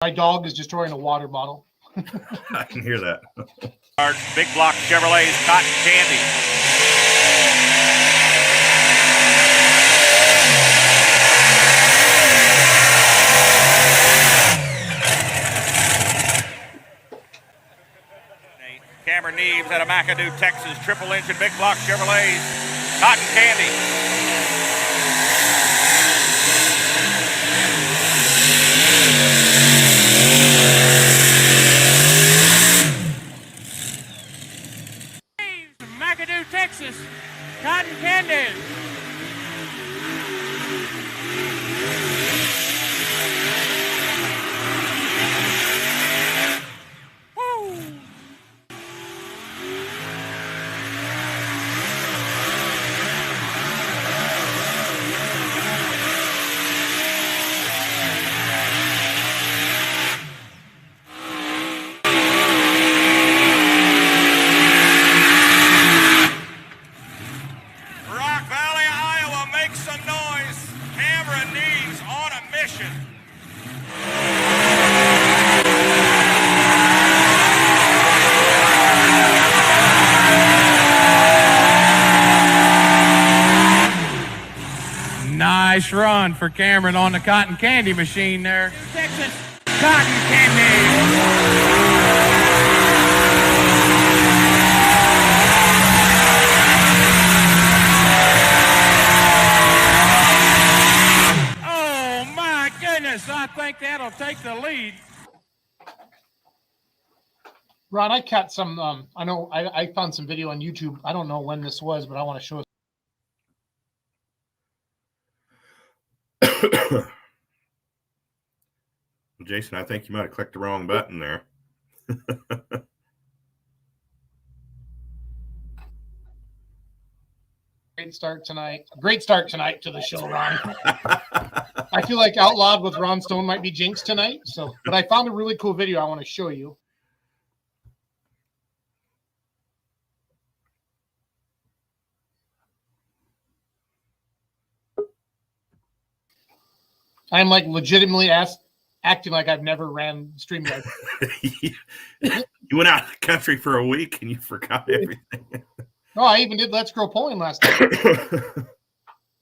My dog is destroying a water bottle. I can hear that. Big block Chevrolet's Cotton Candy. Cameron Neaves out of Mcadoo, Texas. Triple engine big block Chevrolet's Cotton Candy. Mcadoo, Texas, Cotton Candy. Woo! Nice run for Cameron on the cotton candy machine there. Texas cotton candy. Oh my goodness, I think that'll take the lead. Ron, I caught some, I know I found some video on YouTube. I don't know when this was, but I want to show us. Well, Jason, I think you might have clicked the wrong button there. Great start tonight to the show, Ron. I feel like Outlawed with Ron Stone might be jinxed tonight. So, but I found a really cool video I want to show you. I'm like legitimately acting like I've never ran StreamYard. You went out of the country for a week and you forgot everything. No, I even did Let's Grow Pulling last night.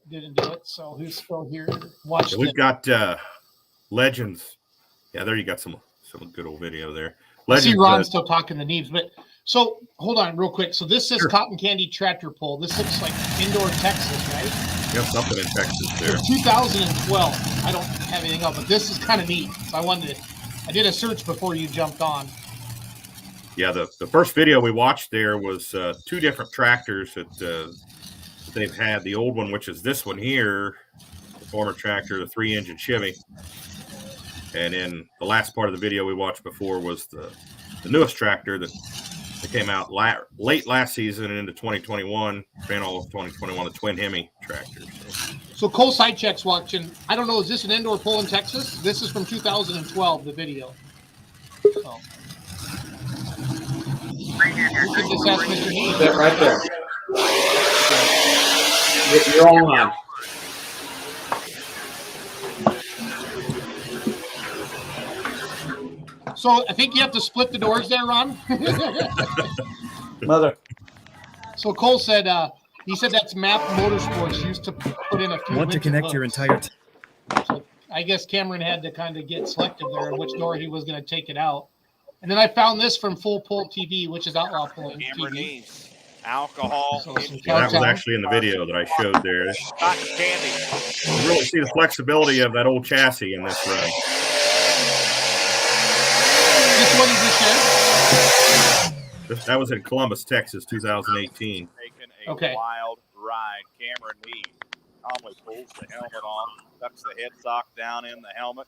Didn't do it, so who's still here? Watch. Yeah, we've got Legends. Yeah, there you got some good old video there. Legends, I see Ron still talking the Neaves, but so hold on real quick. So this says Cotton Candy Tractor Pull. This looks like indoor Texas, right? You have something in Texas there. For 2012. I don't have anything else, but this is kind of neat. So I did a search before you jumped on. Yeah, the first video we watched there was two different tractors that they've had. The old one, which is this one here, the former tractor, the 3-engine Chevy. And then the last part of the video we watched before was the newest tractor that came out late last season and into 2021, ran all of 2021, the twin Hemi tractor. So Cole Sidecheck's watching. I don't know, is this an indoor pull in Texas? This is from 2012, the video. So. You can just ask Mr. Neaves. That right there. You're on. So I think you have to split the doors there, Ron. Mother. So Cole said, he said that's Map Motorsports used to put in a few. Want to connect your entire. So I guess Cameron had to kind of get selective there on which door he was going to take it out. And then I found this from Full Pull TV, which is Outlaw Pulling TV. Alcohol. So Yeah, that was actually in the video that I showed there. Cotton candy. You really see the flexibility of that old chassis in this run. This one you just shared? That was in Columbus, Texas, 2018. Okay. Wild ride. Cameron Neaves calmly pulls the helmet on, tucks the headstock down in the helmet.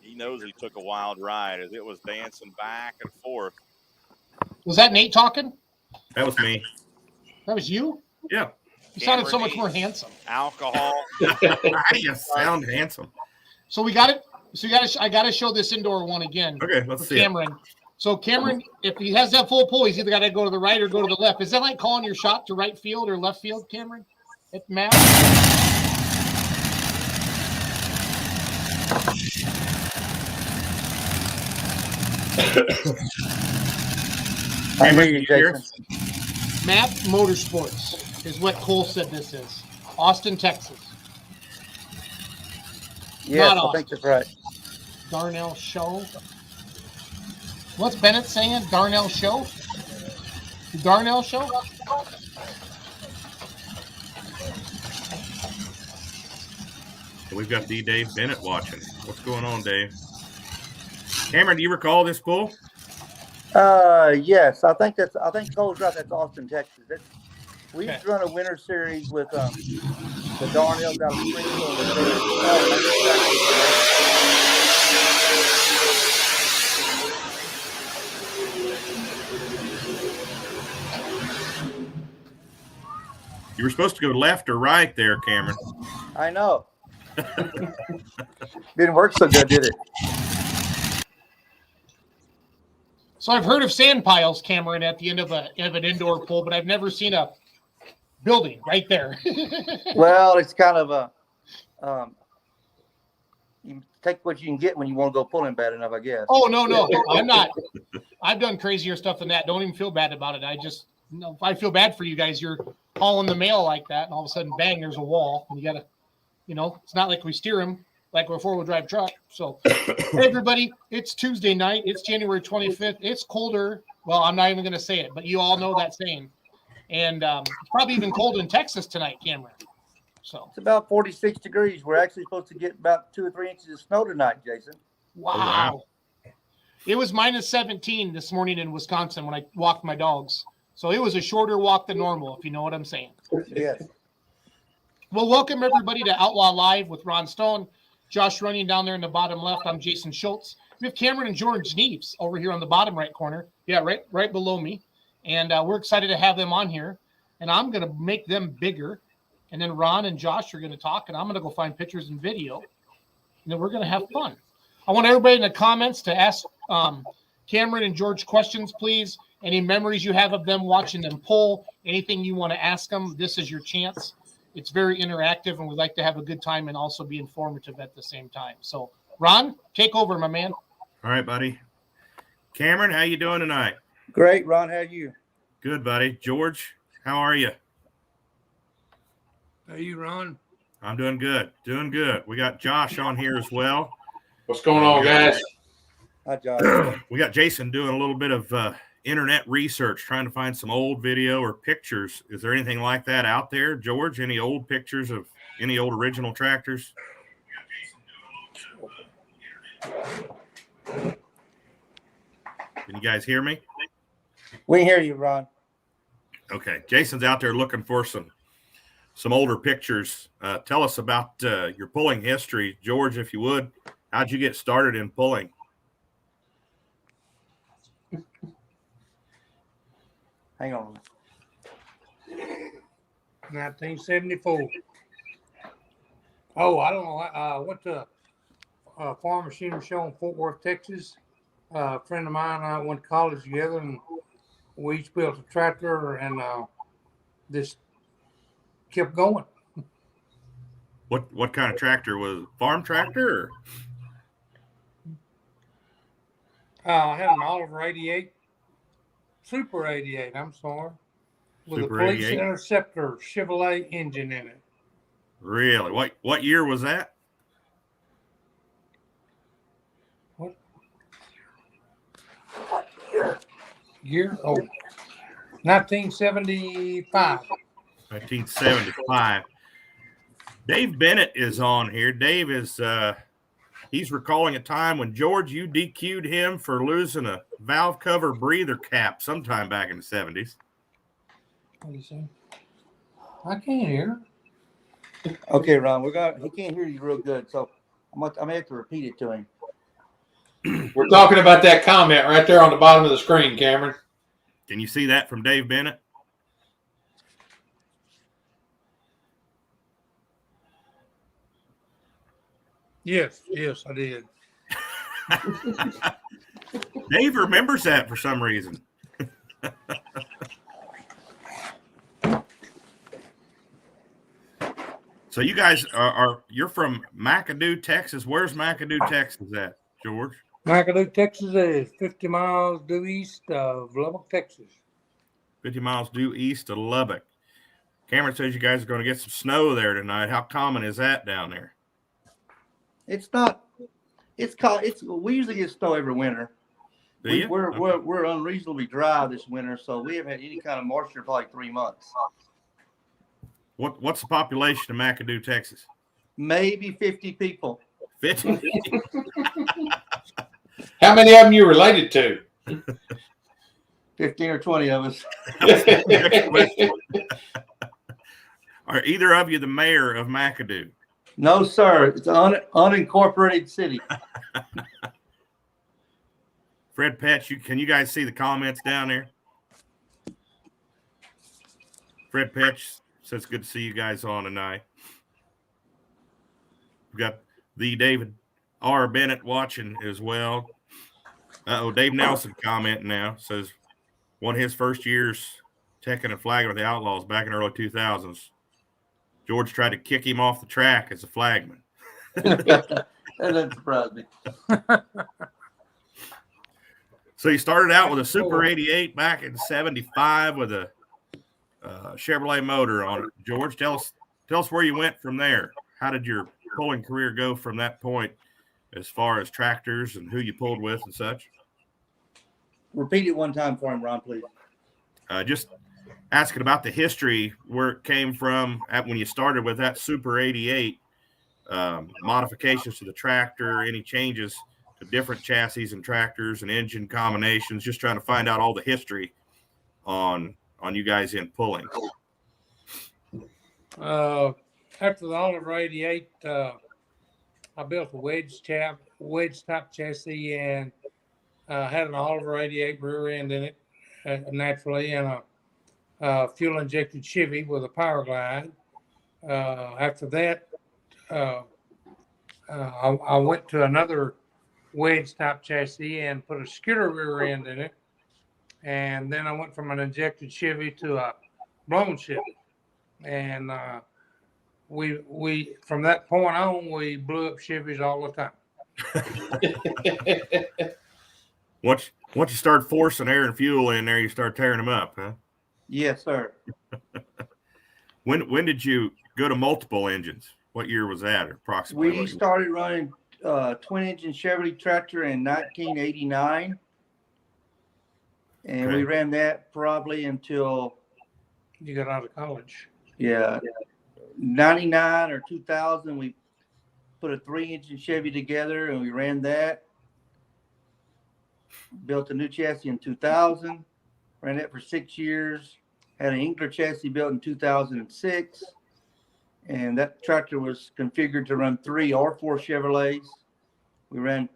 He knows he took a wild ride as it was dancing back and forth. Was that Nate talking? That was me. That was you? Yeah. You sounded so much more handsome. Alcohol. You sound handsome. So we got it. So I got to show this indoor one again. Okay, let's see Cameron. So Cameron, if he has that full pull, he's either got to go to the right or go to the left. Is that like calling your shot to right field or left field, Cameron? At Matt? I hear you, Jason. Map Motorsports is what Cole said this is. Austin, Texas. Yes, Not I think that's right. Darnell Show. What's Bennett saying? Darnell Show? The Darnell Show? We've got the Dave Bennett watching. What's going on, Dave? Cameron, do you recall this bull? Yes, I think Cole's right. That's Austin, Texas. We used to run a winter series with the Darnells out of Springfield. And they were all You were supposed to go left or right there, Cameron. I know. Didn't work so good, did it? So I've heard of sand piles, Cameron, at the end of an indoor pool, but I've never seen a building right there. Well, it's kind of you take what you can get when you want to go pulling bad enough, I guess. Oh, no, I'm not. I've done crazier stuff than that. Don't even feel bad about it. I feel bad for you guys. You're hauling the mail like that, and all of a sudden, bang, there's a wall. And you got to, it's not like we steer them like we're a four-wheel drive truck. So, hey, everybody, it's Tuesday night. It's January 25th. It's colder. Well, I'm not even going to say it, but you all know that saying. And it's probably even cold in Texas tonight, Cameron. So it's about 46 degrees. We're actually supposed to get about 2 or 3 inches of snow tonight, Jason. Wow. Oh, wow. It was minus 17 this morning in Wisconsin when I walked my dogs. So it was a shorter walk than normal, if you know what I'm saying. Yes. Well, welcome everybody to Outlaw Live with Ron Stone. Josh running down there in the bottom left. I'm Jason Schultz. We have Cameron and George Neaves over here on the bottom right corner. Yeah, right below me. And we're excited to have them on here. And I'm going to make them bigger. And then Ron and Josh are going to talk. And I'm going to go find pictures and video. And then we're going to have fun. I want everybody in the comments to ask Cameron and George questions, please. Any memories you have of them watching them pull, anything you want to ask them, this is your chance. It's very interactive, and we'd like to have a good time and also be informative at the same time. So, Ron, take over, my man. All right, buddy. Cameron, how you doing tonight? Great, Ron. How are you? Good, buddy. George, how are you? How are you, Ron? I'm doing good. Doing good. We got Josh on here as well. What's going on, guys? Hi, Josh. We got Jason doing a little bit of internet research, trying to find some old video or pictures. Is there anything like that out there, George? Any old pictures of any old original tractors? Can you guys hear me? We hear you, Ron. Okay. Jason's out there looking for some older pictures. Tell us about your pulling history, George, if you would. How'd you get started in pulling? Hang on. 1974. Oh, I don't know. I went to a farm machinery show in Fort Worth, Texas. A friend of mine and I went to college together, and we each built a tractor, and this kept going. What kind of tractor was it? Farm tractor? Or? I had an Oliver 88, Super 88, I'm sorry, with Super a Police 88? Interceptor Chevrolet engine in it. Really? What year was that? What year? Oh, 1975. 1975. Dave Bennett is on here. Dave is he's recalling a time when, George, you DQ'd him for losing a valve cover breather cap sometime back in the 70s. What do you say? I can't hear. Okay, Ron. He can't hear you real good, so I'm gonna have to repeat it to him. We're talking about that comment right there on the bottom of the screen, Cameron. Can you see that from Dave Bennett? Yes, I did. Dave remembers that for some reason. So you guys you're from Mcadoo, Texas. Where's Mcadoo, Texas at, George? Mcadoo, Texas is 50 miles due east of Lubbock, Texas. 50 miles due east of Lubbock. Cameron says you guys are going to get some snow there tonight. How common is that down there? It's not. It's called. It's. We usually get snow every winter. Do you? We're unreasonably dry this winter, so we haven't had any kind of moisture for like 3 months. What's the population of Mcadoo, Texas? Maybe 50 people. 50? How many of them you related to? 15 or 20 of us. Next question. Are either of you the mayor of Mcadoo? No, sir. It's an unincorporated city. Fred Petch, can you guys see the comments down there? Fred Petch says good to see you guys on tonight. We've got the David R. Bennett watching as well. Dave Nelson commenting now, says one of his first years teching and flagging with the Outlaws back in the early 2000s. George tried to kick him off the track as a flagman. That doesn't surprise me. So you started out with a Super 88 back in '75 with a Chevrolet motor on it. George, tell us where you went from there. How did your pulling career go from that point as far as tractors and who you pulled with and such? Repeat it one time for him, Ron, please. Just asking about the history, where it came from when you started with that Super 88, modifications to the tractor, any changes to different chassis and tractors and engine combinations, just trying to find out all the history on you guys in pulling. After the Oliver 88, I built a wedge top chassis and had an Oliver 88 rear end in it, naturally, and a fuel injected Chevy with a power glide. After that, I went to another wedge top chassis and put a skidder rear end in it. And then I went from an injected Chevy to a blown Chevy. And we from that point on, we blew up Chevys all the time. Once you start forcing air and fuel in there, you start tearing them up, huh? Yes, sir. When did you go to multiple engines? What year was that, approximately? We started running twin engine Chevrolet tractor in 1989. And we ran that probably until you got out of college. Yeah. 99 or 2000, we put a 3-engine Chevy together and we ran that. Built a new chassis in 2000. Ran that for 6 years. Had an Engler chassis built in 2006. And that tractor was configured to run 3 or 4 Chevrolets. We ran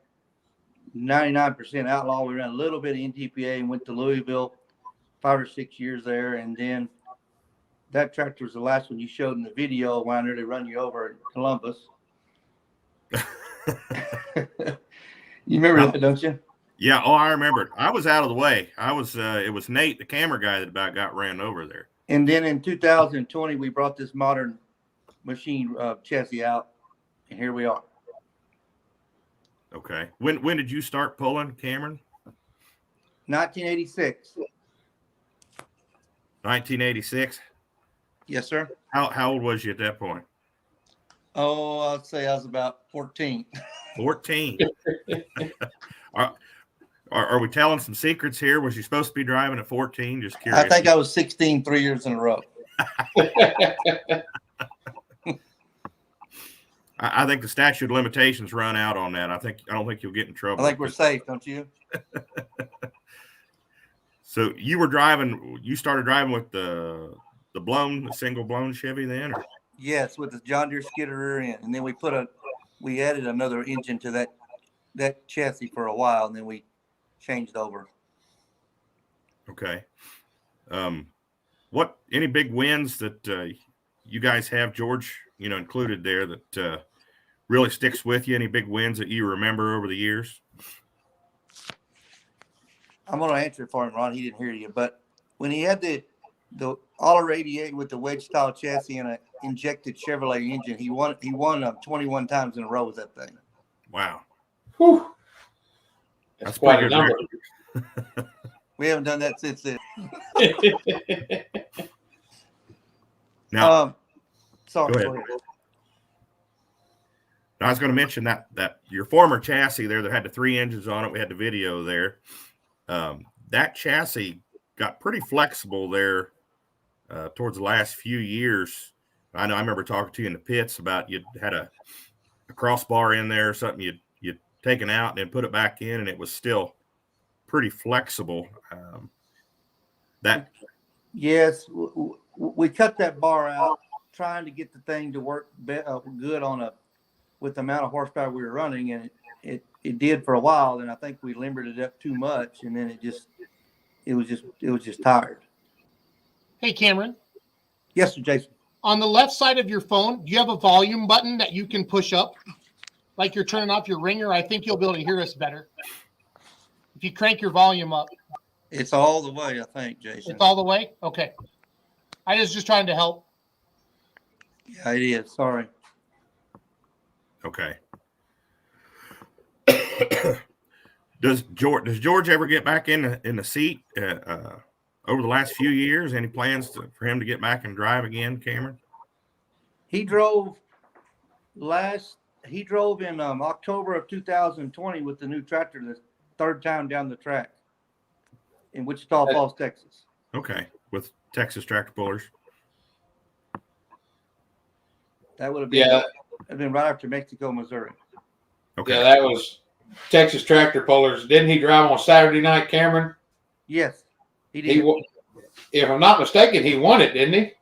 99% Outlaw. We ran a little bit of NTPA and went to Louisville, 5 or 6 years there. And then that tractor was the last one you showed in the video when I nearly run you over in Columbus. You remember that, don't you? Yeah. Oh, I remember it. I was out of the way. It was Nate, the camera guy, that about got ran over there. And then in 2020, we brought this modern machine chassis out, and here we are. Okay. When did you start pulling, Cameron? 1986. 1986? Yes, sir. How old was you at that point? Oh, I'd say I was about 14. 14. Are we telling some secrets here? Was you supposed to be driving at 14? Just curious. I think I was 16 3 years in a row. I think the statute of limitations run out on that. I don't think you'll get in trouble. I think we're safe, don't you? So you started driving with the single blown Chevy then? Or? Yes, with the John Deere skidder rear end. And then we added another engine to that chassis for a while, and then we changed over. Okay. Any big wins that you guys have, George, included there, that really sticks with you? Any big wins that you remember over the years? I'm going to answer it for him, Ron. He didn't hear you. But when he had the Oliver 88 with the wedge style chassis and an injected Chevrolet engine, he won 21 times in a row with that thing. Wow. Whew. That's quite a pretty number. record. We haven't done that since then. Now, Sorry. go ahead. I was going to mention that your former chassis there that had the 3 engines on it, we had the video there. That chassis got pretty flexible there towards the last few years. I know I remember talking to you in the pits about you had a crossbar in there or something you'd taken out and then put it back in, and it was still pretty flexible. Yes, we cut that bar out, trying to get the thing to work good with the amount of horsepower we were running, and it did for a while. And I think we limbered it up too much, and then it was just tired. Hey, Cameron. Yes, sir, Jason. On the left side of your phone, do you have a volume button that you can push up? Like you're turning off your ringer? I think you'll be able to hear us better. If you crank your volume up. It's all the way, I think, Jason. It's all the way? Okay. I was just trying to help. Yeah, it is. Sorry. Okay. Does George ever get back in the seat over the last few years? Any plans for him to get back and drive again, Cameron? He drove in October of 2020 with the new tractor, the third time down the track in Wichita Falls, Texas. Okay, with Texas tractor pullers. That would have been right after Mexico, Missouri. Okay. Yeah, that was Texas tractor pullers. Didn't he drive on Saturday night, Cameron? Yes, he did. If I'm not mistaken, he won it, didn't he?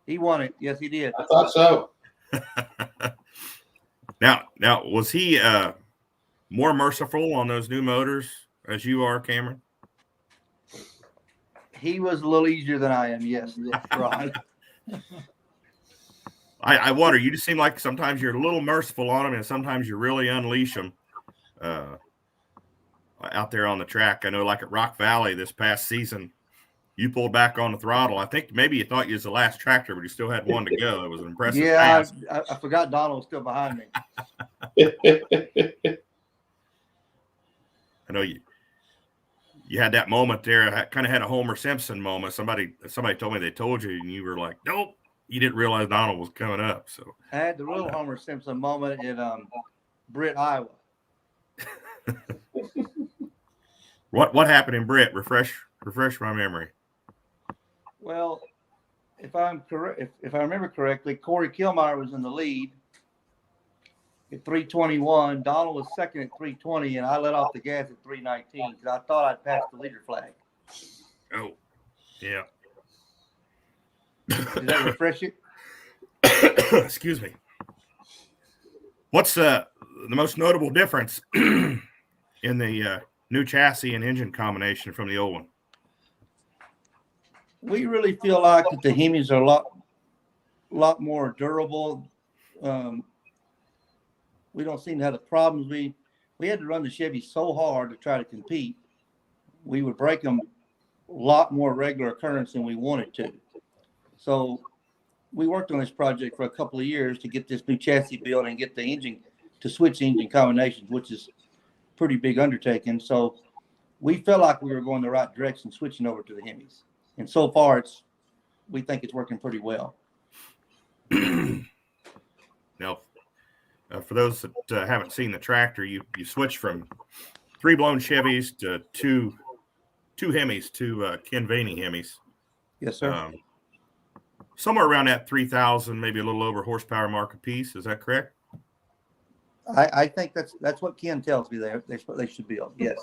He won it. Yes, he did. I thought so. Now, was he more merciful on those new motors as you are, Cameron? He was a little easier than I am. Yes, right. I wonder. You just seem like sometimes you're a little merciful on them, and sometimes you really unleash them out there on the track. I know, like at Rock Valley this past season, you pulled back on the throttle. I think maybe you thought you was the last tractor, but you still had one to go. It was an impressive pass. I forgot Donald was still behind me. I know you had that moment there. I kind of had a Homer Simpson moment. Somebody told me they told you, and you were like, nope. You didn't realize Donald was coming up. So I had the real Homer Simpson moment in Britt, Iowa. What happened in Britt? Refresh my memory. Well, if I'm correct, if I remember correctly, Corey Kilmeyer was in the lead at 321. Donald was second at 320, and I let off the gas at 319 because I thought I'd passed the leader flag. Oh, yeah. Does that refresh it? Excuse me. What's the most notable difference in the new chassis and engine combination from the old one? We really feel like that the Hemis are a lot more durable. We don't seem to have the problems. We had to run the Chevy so hard to try to compete. We would break them a lot more regular occurrence than we wanted to. So we worked on this project for a couple of years to get this new chassis built and get the engine to switch engine combinations, which is a pretty big undertaking. So we felt like we were going the right direction, switching over to the Hemis. And so far, we think it's working pretty well. Now, for those that haven't seen the tractor, you switched from 3 blown Chevys to two Hemis, two Ken Vaney Hemis. Yes, sir. Somewhere around that 3,000, maybe a little over horsepower mark a piece. Is that correct? I think that's what Ken tells me they should build. Yes.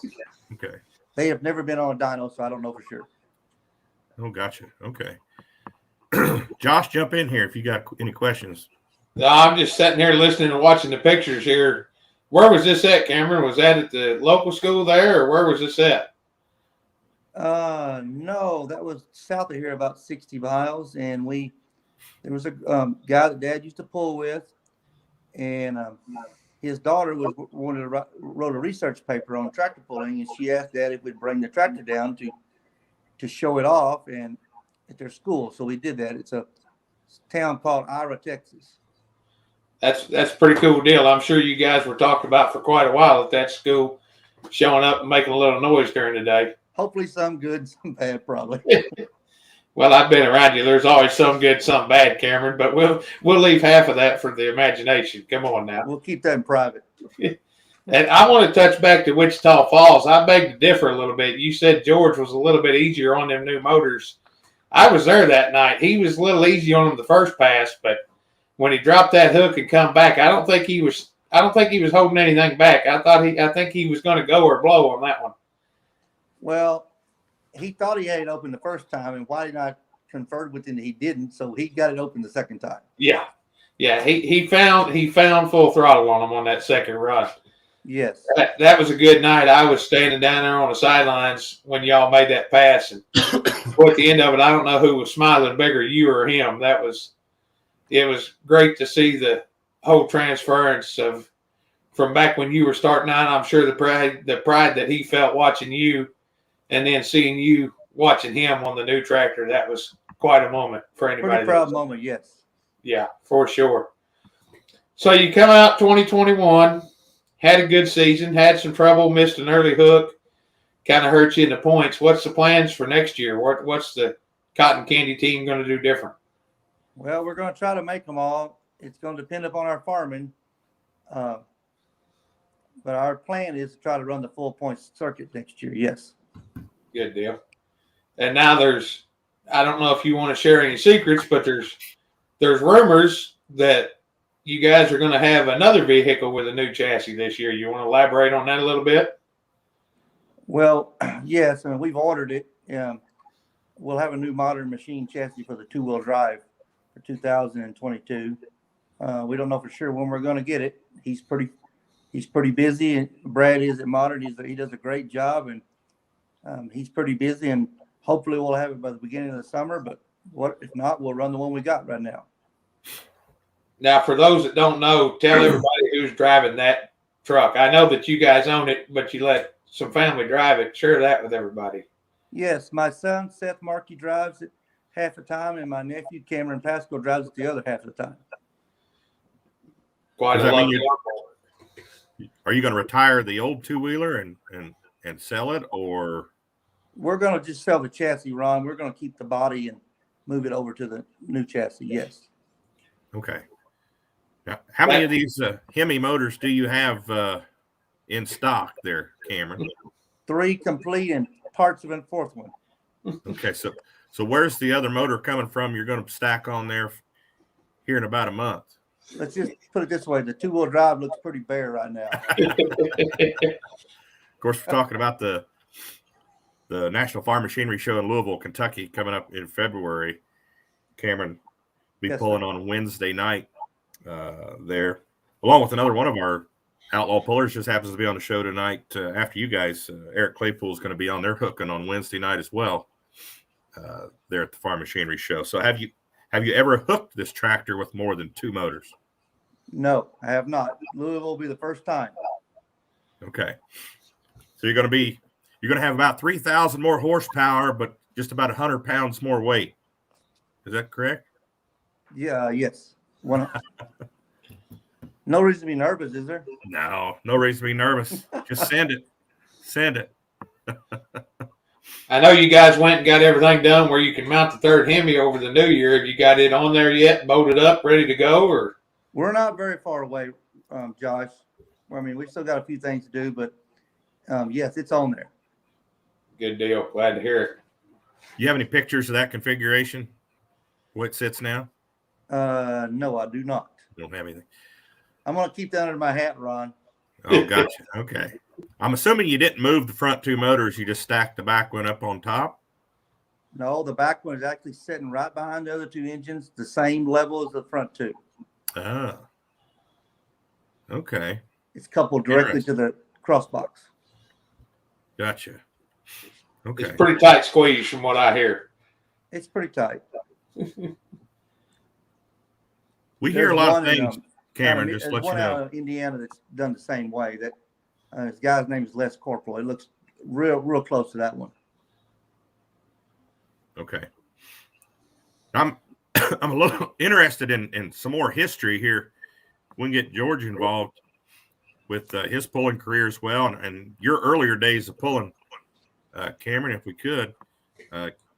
Okay. They have never been on a dyno, so I don't know for sure. Oh, gotcha. Okay. Josh, jump in here if you got any questions. No, I'm just sitting here listening and watching the pictures here. Where was this at, Cameron? Was that at the local school there, or where was this at? No, that was south of here about 60 miles. And there was a guy that Dad used to pull with, and his daughter wrote a research paper on tractor pulling, and she asked Dad if we'd bring the tractor down to show it off and at their school. So we did that. It's a town called Ira, Texas. That's a pretty cool deal. I'm sure you guys were talking about for quite a while at that school. showing up and making a little noise during the day. Hopefully some good, some bad, probably. Well, I've been around you. There's always some good, some bad, Cameron. But we'll leave half of that for the imagination. Come on now. We'll keep that in private. And I want to touch back to Wichita Falls. I beg to differ a little bit. You said George was a little bit easier on them new motors. I was there that night. He was a little easy on them the first pass, but when he dropped that hook and come back, I don't think he was holding anything back. I think he was going to go or blow on that one. Well, he thought he had it open the first time, and why did I conferred with him that he didn't? So he got it open the second time. Yeah. He found full throttle on him on that second run. Yes. That was a good night. I was standing down there on the sidelines when y'all made that pass, and at the end of it, I don't know who was smiling bigger, you or him. It was great to see the whole transference of from back when you were starting out. I'm sure the pride that he felt watching you, and then seeing you watching him on the new tractor. That was quite a moment for anybody. Pretty proud moment, yes. Yeah, for sure. So you come out 2021. Had a good season, had some trouble, missed an early hook, kind of hurt you in the points. What's the plans for next year? What's the cotton candy team going to do different? Well, we're going to try to make them all. It's going to depend upon our farming. But our plan is to try to run the full points circuit next year, yes. Good deal. And now I don't know if you want to share any secrets, but there's rumors that you guys are going to have another vehicle with a new chassis this year. You want to elaborate on that a little bit? Well, yes, and we've ordered it. We'll have a new modern machine chassis for the two-wheel drive for 2022. We don't know for sure when we're going to get it. He's pretty busy. And Brad is at Modern. He does a great job, and he's pretty busy. And hopefully we'll have it by the beginning of the summer. But if not, we'll run the one we got right now. Now, for those that don't know, tell everybody who's driving that truck. I know that you guys own it, but you let some family drive it. Share that with everybody. Yes, my son, Seth Markey, drives it half the time, and my nephew, Cameron Pascal, drives it the other half of the time. Quite a lot. Are you going to retire the old two-wheeler and sell it, or? We're going to just sell the chassis, Ron. We're going to keep the body and move it over to the new chassis, yes. Okay. Now, how many of these Hemi motors do you have in stock there, Cameron? 3 complete and parts of a 4th one. Okay, so where's the other motor coming from you're going to stack on there here in about a month? Let's just put it this way. The two-wheel drive looks pretty bare right now. Of course, we're talking about the National Farm Machinery Show in Louisville, Kentucky, coming up in February. Cameron be pulling on Wednesday night there, along with another one of our outlaw pullers. Just happens to be on the show tonight after you guys. Eric Claypool is going to be on there hooking on Wednesday night as well there at the Farm Machinery Show. So have you ever hooked this tractor with more than 2 motors? No, I have not. Louisville will be the first time. Okay. So you're going to have about 3,000 more horsepower, but just about 100 pounds more weight. Is that correct? Yeah, yes. No reason to be nervous, is there? No reason to be nervous. Just send it. Send it. I know you guys went and got everything done where you can mount the third Hemi over the new year. Have you got it on there yet, bolted up, ready to go? Or we're not very far away, Josh. I mean, we've still got a few things to do, but yes, it's on there. Good deal. Glad to hear it. You have any pictures of that configuration? Where it sits now? No, I do not. You don't have anything. I'm going to keep that under my hat, Ron. Oh, gotcha. Okay. I'm assuming you didn't move the front 2 motors. You just stacked the back one up on top? No, the back one is actually sitting right behind the other 2 engines, the same level as the front 2. Ah. Okay. It's coupled directly to the crossbox. Gotcha. Okay. It's pretty tight squeeze from what I hear. It's pretty tight. We hear a lot of things, Cameron. There's Just let you one out know. of Indiana that's done the same way. That his guy's name is Les Corporal. It looks real close to that one. Okay. I'm a little interested in some more history here. We can get George involved. with his pulling career as well, and your earlier days of pulling, Cameron, if we could.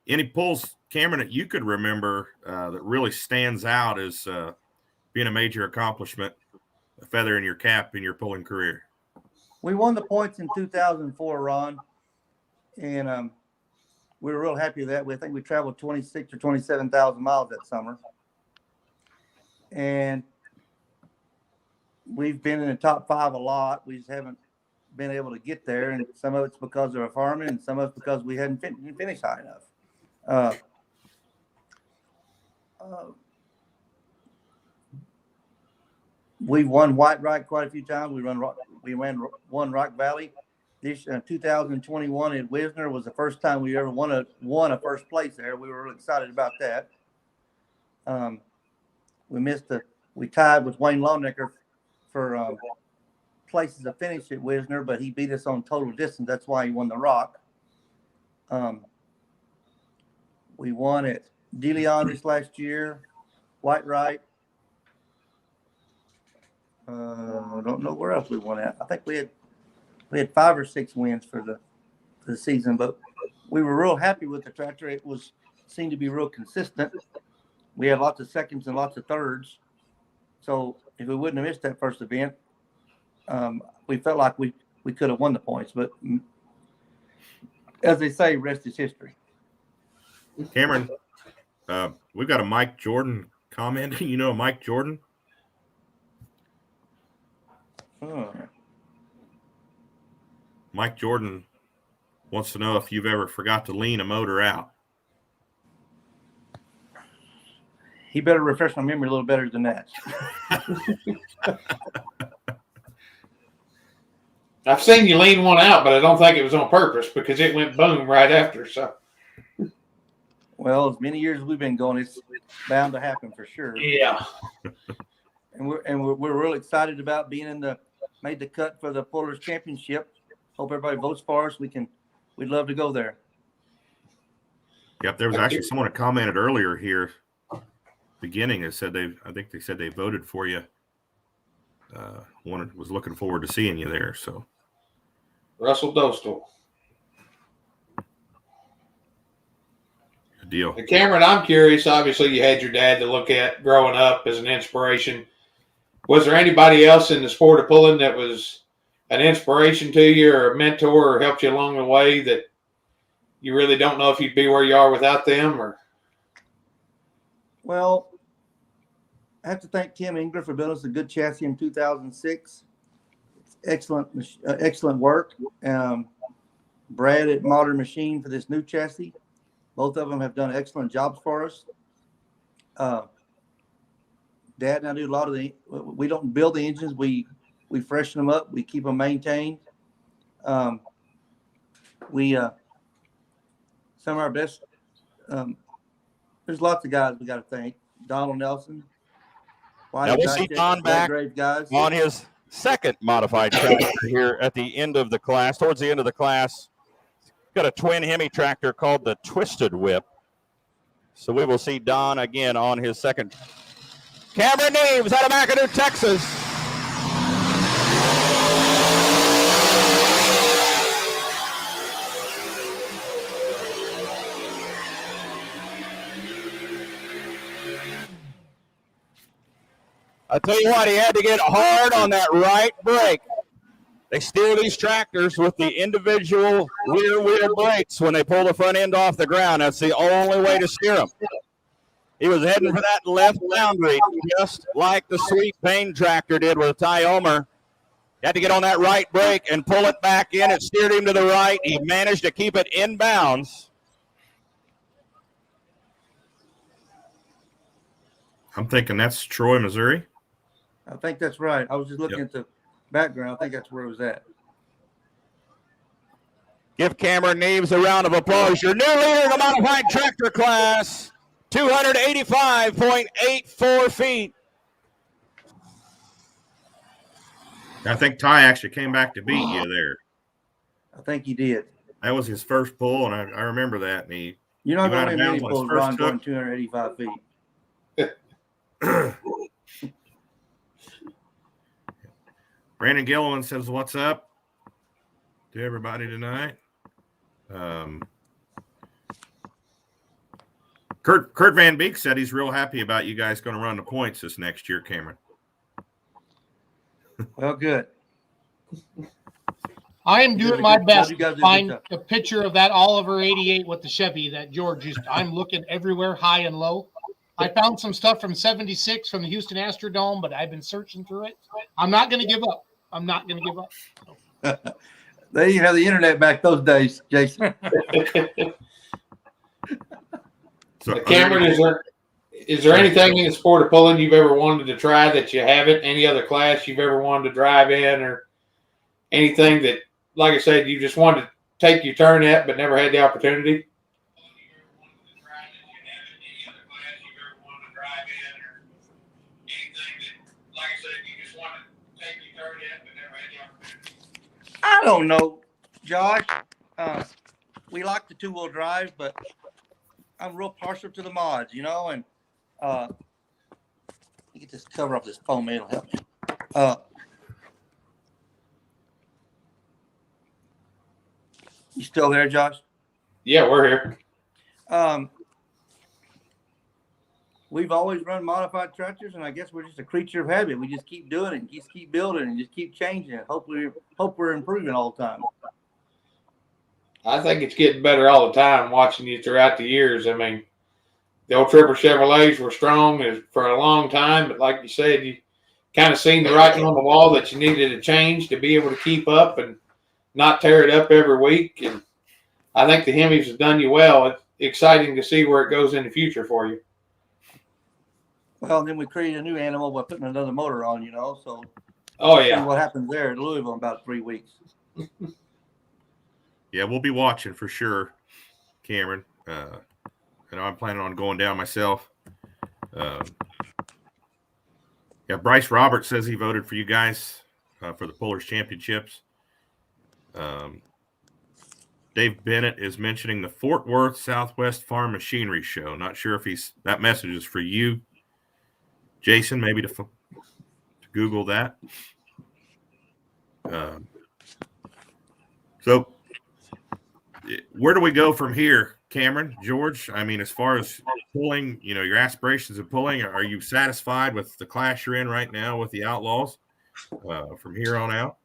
Any pulls, Cameron, that you could remember that really stands out as being a major accomplishment, a feather in your cap in your pulling career? We won the points in 2004, Ron, and we were real happy with that. I think we traveled 26 or 27,000 miles that summer, and we've been in the top 5 a lot. We just haven't been able to get there, and some of it's because of our farming, and some of it's because we hadn't finished high enough. We've won White Rock quite a few times. We won Rock Valley. This 2021 in Wisner was the first time we ever won a first place there. We were really excited about that. We tied with Wayne Lawnecker for places to finish at Wisner, but he beat us on total distance. That's why he won the Rock. We won at De Leon this last year, White Right. I don't know where else we won at. I think we had 5 or 6 wins for the season, but we were real happy with the tractor. It seemed to be real consistent. We had lots of seconds and lots of thirds. So if we wouldn't have missed that first event, we felt like we could have won the points. But as they say, rest is history. Cameron, we've got a Mike Jordan comment. You know Mike Jordan? Mike Jordan wants to know if you've ever forgot to lean a motor out. He better refresh my memory a little better than that. I've seen you lean one out, but I don't think it was on purpose because it went boom right after. So, well, as many years as we've been going, it's bound to happen for sure. yeah. And we're really excited about being made the cut for the Pullers Championship. Hope everybody votes for us. We'd love to go there. Yep, there was actually someone that commented earlier here, beginning, that said I think they said they voted for you. Was looking forward to seeing you there. So, Russell Dostal. good deal. And Cameron, I'm curious. Obviously, you had your dad to look at growing up as an inspiration. Was there anybody else in the sport of pulling that was an inspiration to you or a mentor or helped you along the way that you really don't know if you'd be where you are without them? Or Well, I have to thank Tim Ingler for building us a good chassis in 2006. Excellent work. Brad at Modern Machine for this new chassis. Both of them have done excellent jobs for us. Dad and I do a lot of we don't build the engines. We freshen them up. We keep them maintained. Some of our best, there's lots of guys we got to thank. Donald Nelson. Now we'll see Don back on his second modified tractor here at the end of the class, towards the end of the class. Got a twin Hemi tractor called the Twisted Whip. So we will see Don again on his second. Cameron Neaves out of Mcadoo, Texas. I tell you what, he had to get hard on that right brake. They steer these tractors with the individual rear wheel brakes when they pull the front end off the ground. That's the only way to steer them. He was heading for that left boundary, just like the Sweet Pain tractor did with Ty Omer. He had to get on that right brake and pull it back in. It steered him to the right. He managed to keep it in bounds. I'm thinking that's Troy, Missouri. I think that's right. I was just looking at the background. I think that's where it was at. Give Cameron Neaves a round of applause. Your new leader in the modified tractor class, 285.84 feet. I think Ty actually came back to beat you there. I think he did. That was his first pull, and I remember that. And You're not he went going to out of many bounds on his pulls, first Ron, hook. going 285 feet. Brandon Gilliland says, "What's up to everybody tonight?" Kurt Van Beek said he's real happy about you guys going to run the points this next year, Cameron. Well, good. I am doing my best You guys to did find good a picture of that Oliver 88 with the Chevy that George used. I'm looking everywhere, high and low. I found some stuff from 76 from the Houston Astrodome, but I've been searching through it. I'm not going to give up. I'm not going to give up. They didn't have the internet back those days, Jason. So, Cameron, is there anything in the sport of pulling you've ever wanted to try that you haven't? Any other class you've ever wanted to drive in, or anything that, like I said, you just wanted to take your turn at but never had the opportunity? I don't know, Josh. We like the two-wheel drive, but I'm real partial to the mods, you know. And let me get this cover off this foam. It'll help me. You still there, Josh? Yeah, we're here. We've always run modified tractors, and I guess we're just a creature of habit. We just keep doing it, and just keep building, and just keep changing it. Hope we're improving all the time. I think it's getting better all the time watching you throughout the years. I mean, the old Tripper Chevrolets were strong for a long time, but like you said, you kind of seen the writing on the wall that you needed to change to be able to keep up and not tear it up every week. And I think the Hemis have done you well. It's exciting to see where it goes in the future for you. Well, then we create a new animal by putting another motor on, you know. So, oh yeah, see what happens there in Louisville in about 3 weeks. Yeah, we'll be watching for sure, Cameron. I'm planning on going down myself. Yeah, Bryce Roberts says he voted for you guys for the Pullers Championships. Dave Bennett is mentioning the Fort Worth Southwest Farm Machinery Show. Not sure if that message is for you, Jason, maybe to Google that. So where do we go from here, Cameron, George? I mean, as far as pulling, your aspirations of pulling, are you satisfied with the class you're in right now with the Outlaws from here on out?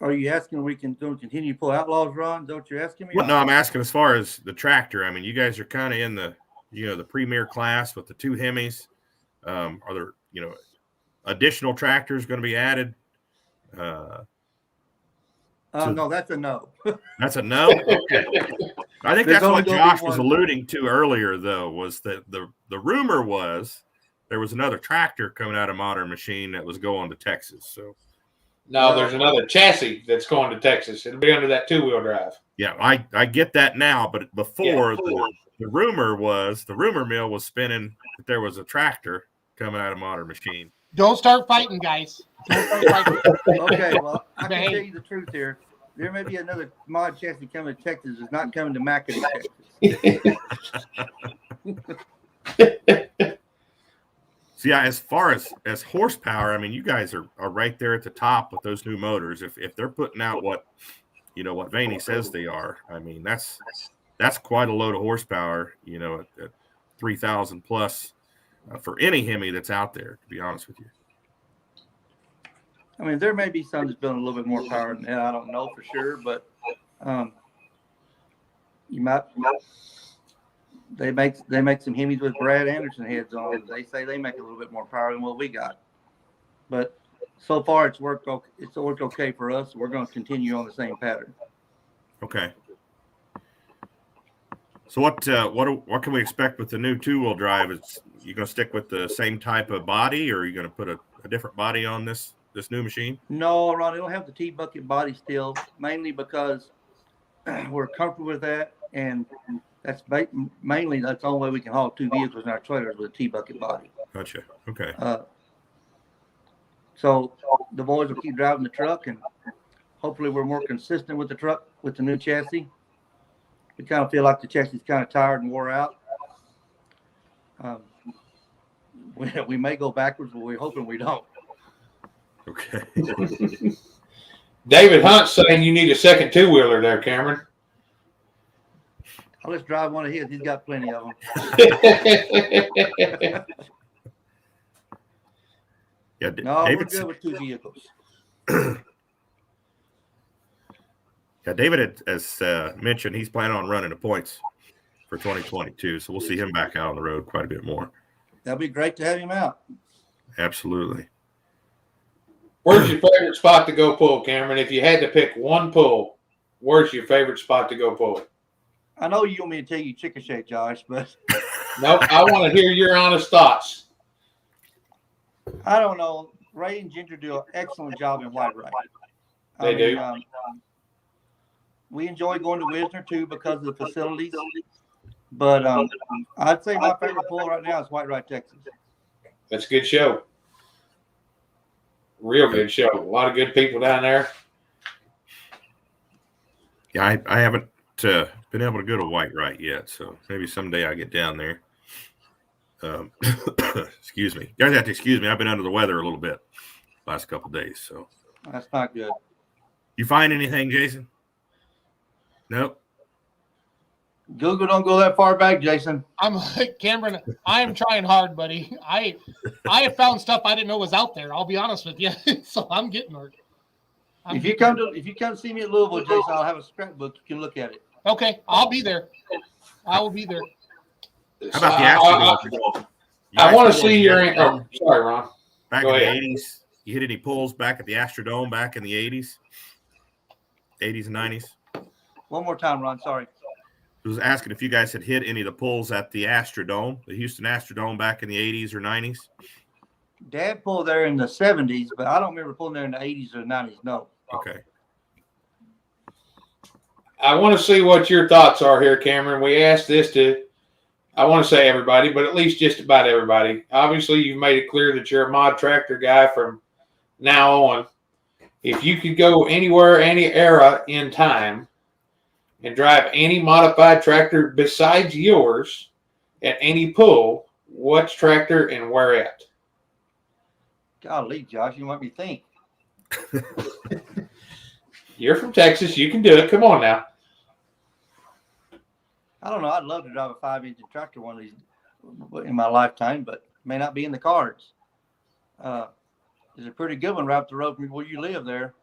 Are you asking if we can continue to pull Outlaws, Ron? Is that what you're asking me? Well, no, I'm asking as far as the tractor. I mean, you guys are kind of in the premier class with the two Hemis. Are there, additional tractors going to be added? No, that's a no. That's a no. Okay. I think that's what Josh was alluding to earlier, though, was that the rumor was there was another tractor coming out of Modern Machine that was going to Texas. So no, there's another chassis that's going to Texas. It'll be under that two-wheel drive. Yeah, I get that now, but before the rumor mill was spinning that there was a tractor coming out of Modern Machine. Don't start fighting, guys. Don't start fighting. Okay, well, I can tell you the truth here. There may be another mod chassis coming to Texas. It's not coming to Mcadoo, Texas. So yeah, as far as horsepower, I mean, you guys are right there at the top with those new motors. If they're putting out what Vaney says they are, I mean, that's quite a load of horsepower, at 3,000 plus for any Hemi that's out there, to be honest with you. I mean, there may be some that's building a little bit more power than that. I don't know for sure, but you might. They make some Hemis with Brad Anderson heads on it. They say they make a little bit more power than what we got. But so far, it's worked okay for us. We're going to continue on the same pattern. Okay. So what can we expect with the new two-wheel drive? Is you going to stick with the same type of body, or are you going to put a different body on this new machine? No, Ron, it'll have the T-bucket body still, mainly because we're comfortable with that, and that's mainly that's the only way we can haul two vehicles in our trailers with a T-bucket body. Gotcha. Okay. So the boys will keep driving the truck, and hopefully we're more consistent with the truck with the new chassis. We kind of feel like the chassis is kind of tired and wore out. we may go backwards, but we're hoping we don't. Okay. David Hunt's saying you need a second two-wheeler there, Cameron. I'll just drive one of his. He's got plenty of them. Yeah, No, David, we're good with two vehicles. yeah, David has mentioned he's planning on running the points for 2022, so we'll see him back out on the road quite a bit more. That'd be great to have him out. Absolutely. Where's your favorite spot to go pull, Cameron? If you had to pick one pull, where's your favorite spot to go pull? I know you want me to tell you Chickasha, Josh, but Nope, I want to hear your honest thoughts. I don't know. Ray and Ginger do an excellent job in White Right. They do. We enjoy going to Wisner too because of the facilities. But I'd say my favorite pull right now is White Right, Texas. That's a good show. Real good show. A lot of good people down there. Yeah, I haven't been able to go to White Right yet, so maybe someday I get down there. Excuse me. You guys have to excuse me. I've been under the weather a little bit last couple of days, so. That's not good. You find anything, Jason? Nope. Google don't go that far back, Jason. I'm like Cameron. I am trying hard, buddy. I have found stuff I didn't know was out there. I'll be honest with you. So I'm getting hurt. If you come to see me at Louisville, Jason, I'll have a scrapbook. You can look at it. Okay, I'll be there. I will be there. How about the Astrodome? I want to see your. Oh, sorry, Ron. Back Go in ahead. the 80s, you hit any pulls back at the Astrodome back in the 80s? 80s and 90s? One more time, Ron. Sorry. I was asking if you guys had hit any of the pulls at the Astrodome, the Houston Astrodome back in the 80s or 90s? Dad pulled there in the 70s, but I don't remember pulling there in the 80s or 90s. No. Okay. I want to see what your thoughts are here, Cameron. We asked this to, I want to say everybody, but at least just about everybody. Obviously, you've made it clear that you're a mod tractor guy from now on. If you could go anywhere, any era in time, and drive any modified tractor besides yours at any pull, what's tractor and where at? Golly, Josh, you want me to think. You're from Texas. You can do it. Come on now. I don't know. I'd love to drive a 5-engine tractor one of these in my lifetime, but may not be in the cards. There's a pretty good one right up the road from where you live there.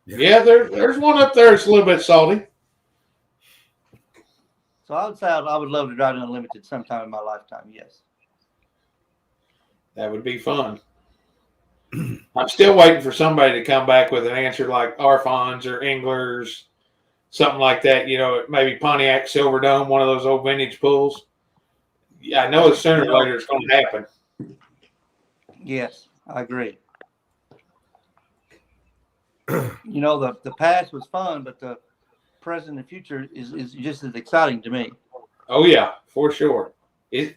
Yeah, there's one up there that's a little bit salty. So I would say I would love to drive an Unlimited sometime in my lifetime, yes. That would be fun. I'm still waiting for somebody to come back with an answer like Arfons or Englers, something like that. You know, maybe Pontiac Silverdome, one of those old vintage pulls. Yeah, I know sooner or later it's going to happen. Yes, I agree. You know, the past was fun, but the present and future is just as exciting to me. Oh, yeah, for sure. Is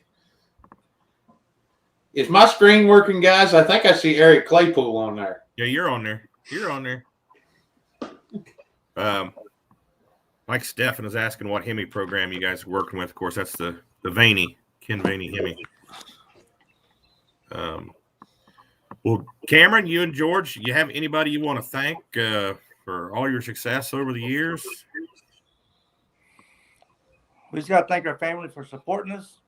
my screen working, guys? I think I see Eric Claypool on there. Yeah, you're on there. You're on there. Mike Steffen is asking what Hemi program you guys are working with. Of course, that's the Vaney, Ken Vaney Hemi. Well, Cameron, you and George, you have anybody you want to thank for all your success over the years? We just got to thank our family for supporting us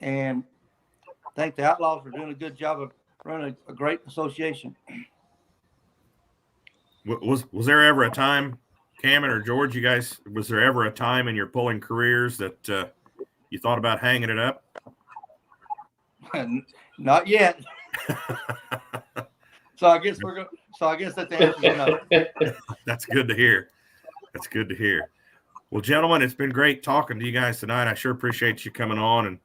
and thank the Outlaws for doing a good job of running a great association. Was there ever a time, Cameron or George, you guys, was there ever a time in your pulling careers that you thought about hanging it up? Not yet. So I guess that's the answer. No. That's good to hear. That's good to hear. Well, gentlemen, it's been great talking to you guys tonight. I sure appreciate you coming on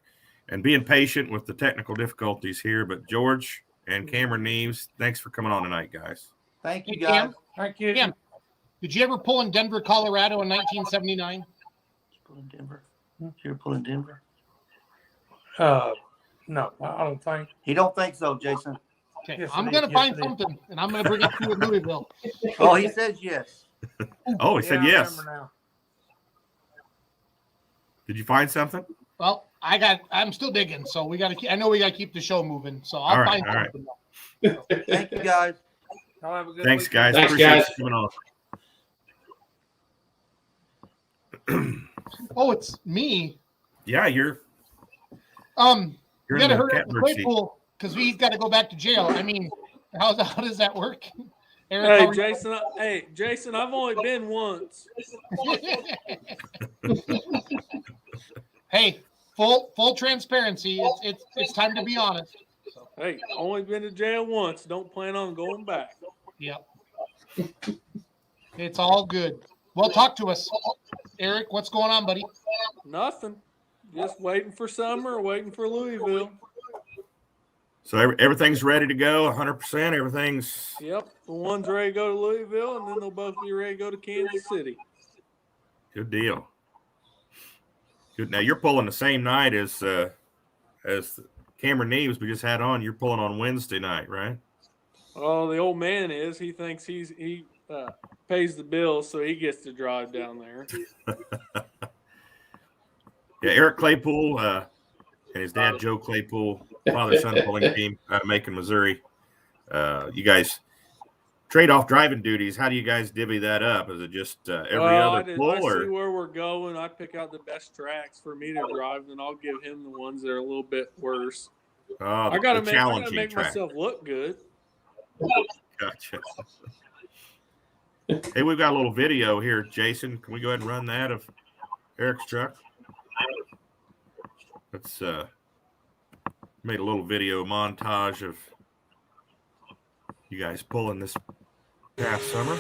and being patient with the technical difficulties here. But George and Cameron Neaves, thanks for coming on tonight, guys. Thank you, Hey, guys. Cam. Thank you. Cam, did you ever pull in Denver, Colorado in 1979? Pull in Denver. You're pulling Denver. No, I don't think. He don't think so, Jason. Okay, Yes, I'm it going is. to Yes, find it is. something, and I'm going to bring it to you in Louisville. Oh, he says yes. Oh, he said I yes. remember now. Did you find something? Well, I'm still digging, so we got to. I know we got to keep the show moving. So I'll All right, find all right. something. Thank you, guys. Y'all have a good Thanks, week. guys. Thanks, Appreciate guys. you coming on. Oh, it's me. Yeah, you're We in got to the hurry up the catbird seat. Claypool because we've got to go back to jail. I mean, how does that work? Eric, how Hey, are you? Jason. Jason. I've only been once. Hey, full transparency. It's time to be honest. So, Hey, only been to jail once. Don't plan on going back. yep. It's all good. Well, talk to us, Eric. What's going on, buddy? Nothing. Just waiting for summer. Waiting for Louisville. So everything's ready to go, 100%. Everything's Yep. The one's ready to go to Louisville, and then they'll both be ready to go to Kansas City. good deal. Good. Now you're pulling the same night as Cameron Neaves we just had on. You're pulling on Wednesday night, right? Oh, the old man is. He thinks he pays the bills, so he gets to drive down there. Yeah, Eric Claypool and his dad Joe Claypool, father-son pulling team out of Macon, Missouri. You guys trade off driving duties. How do you guys divvy that up? Is it just every other pull? I Or see where we're going. I pick out the best tracks for me to drive, and I'll give him the ones that are a little bit worse. I gotta make track. myself look good. Gotcha. Hey, we've got a little video here, Jason. Can we go ahead and run that of Eric's truck? Let's made a little video montage of you guys pulling this past summer.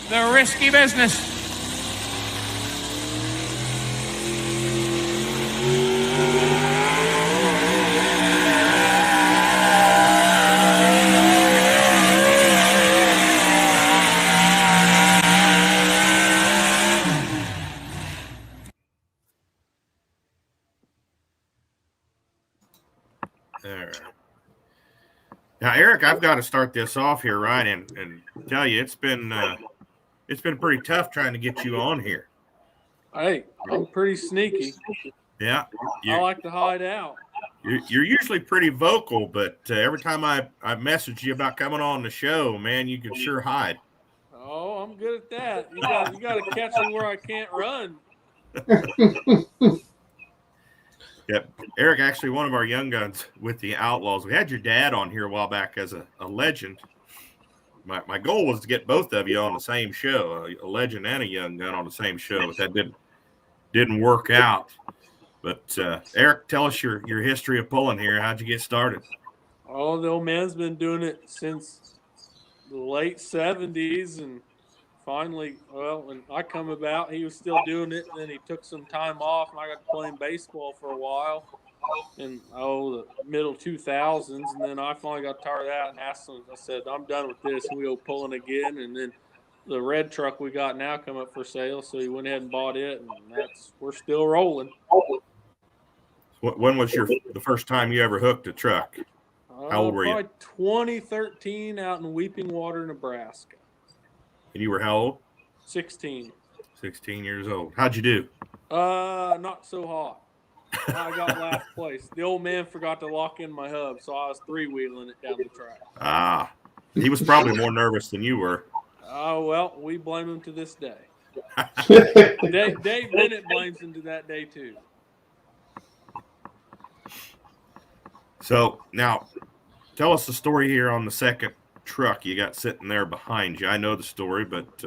The risky business. There. Now, Eric, I've got to start this off here, right, and tell you it's been pretty tough trying to get you on here. Hey, I'm pretty sneaky. Yeah, I like to hide out. you're usually pretty vocal, but every time I message you about coming on the show, man, you can sure hide. Oh, I'm good at that. You got to catch me where I can't run. Yep. Eric, actually one of our young guns with the Outlaws. We had your dad on here a while back as a legend. My goal was to get both of you on the same show, a legend and a young gun on the same show, but that didn't work out. But Eric, tell us your history of pulling here. How'd you get started? Oh, the old man's been doing it since the late 70s, and finally, well, when I come about, he was still doing it, and then he took some time off, and I got playing baseball for a while in the middle 2000s, and then I finally got tired of that and asked him, I said, I'm done with this, and we go pulling again, and then the red truck we got now come up for sale, so he went ahead and bought it, and we're still rolling. When was the first time you ever hooked a truck? How old were you? Probably 2013 out in Weeping Water, Nebraska. And you were how old? 16. 16 years old. How'd you do? Not so hot. I got last place. The old man forgot to lock in my hub, so I was three-wheeling it down the track. Ah, he was probably more nervous than you were. Oh, well, we blame him to this day. Dave Bennett blames him to that day, too. So now, tell us the story here on the second truck you got sitting there behind you. I know the story, but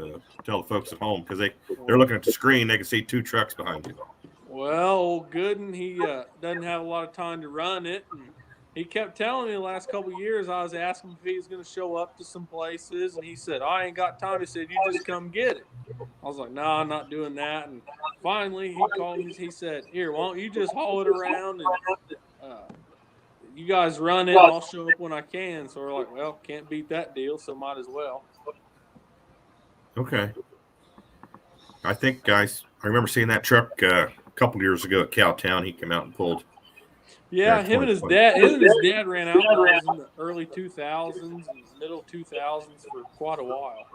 tell the folks at home, because they're looking at the screen. They can see two trucks behind you. Well, old Gooden, he doesn't have a lot of time to run it. And he kept telling me the last couple of years, I was asking him if he was going to show up to some places. And he said, I ain't got time. He said, you just come get it. I was like, no, I'm not doing that. And finally, he called me. He said, here, why don't you just haul it around and you guys run it, and I'll show up when I can. So we're like, well, can't beat that deal, so might as well. Okay. I think, guys, I remember seeing that truck a couple years ago at Cowtown. He came out and pulled. Yeah, him and his dad ran outdoors in the early 2000s and middle 2000s for quite a while.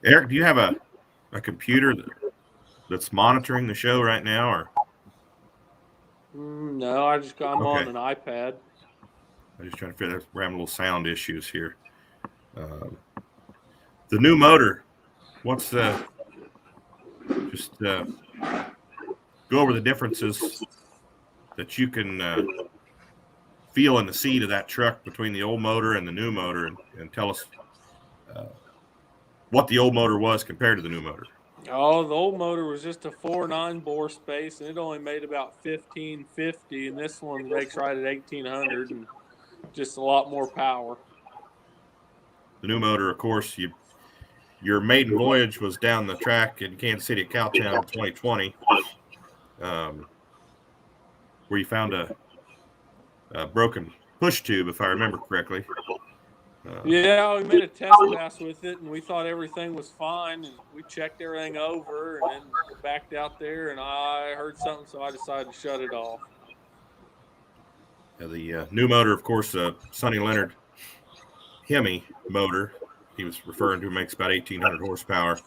Eric, do you have a computer that's monitoring the show right now, or? No, I'm on an iPad. I'm just trying to figure out. We're having little sound issues here. The new motor. What's just go over the differences that you can feel in the seat of that truck between the old motor and the new motor, and tell us what the old motor was compared to the new motor. Oh, the old motor was just a 4.9 bore space, and it only made about 1550, and this one makes right at 1800, and just a lot more power. The new motor, of course, your maiden voyage was down the track in Kansas City at Cowtown in 2020, where you found a broken push tube, if I remember correctly. Yeah, we made a test pass with it, and we thought everything was fine, and we checked everything over, and then backed out there, and I heard something, so I decided to shut it off. The new motor, of course, Sonny Leonard Hemi motor. He was referring to, makes about 1,800 horsepower.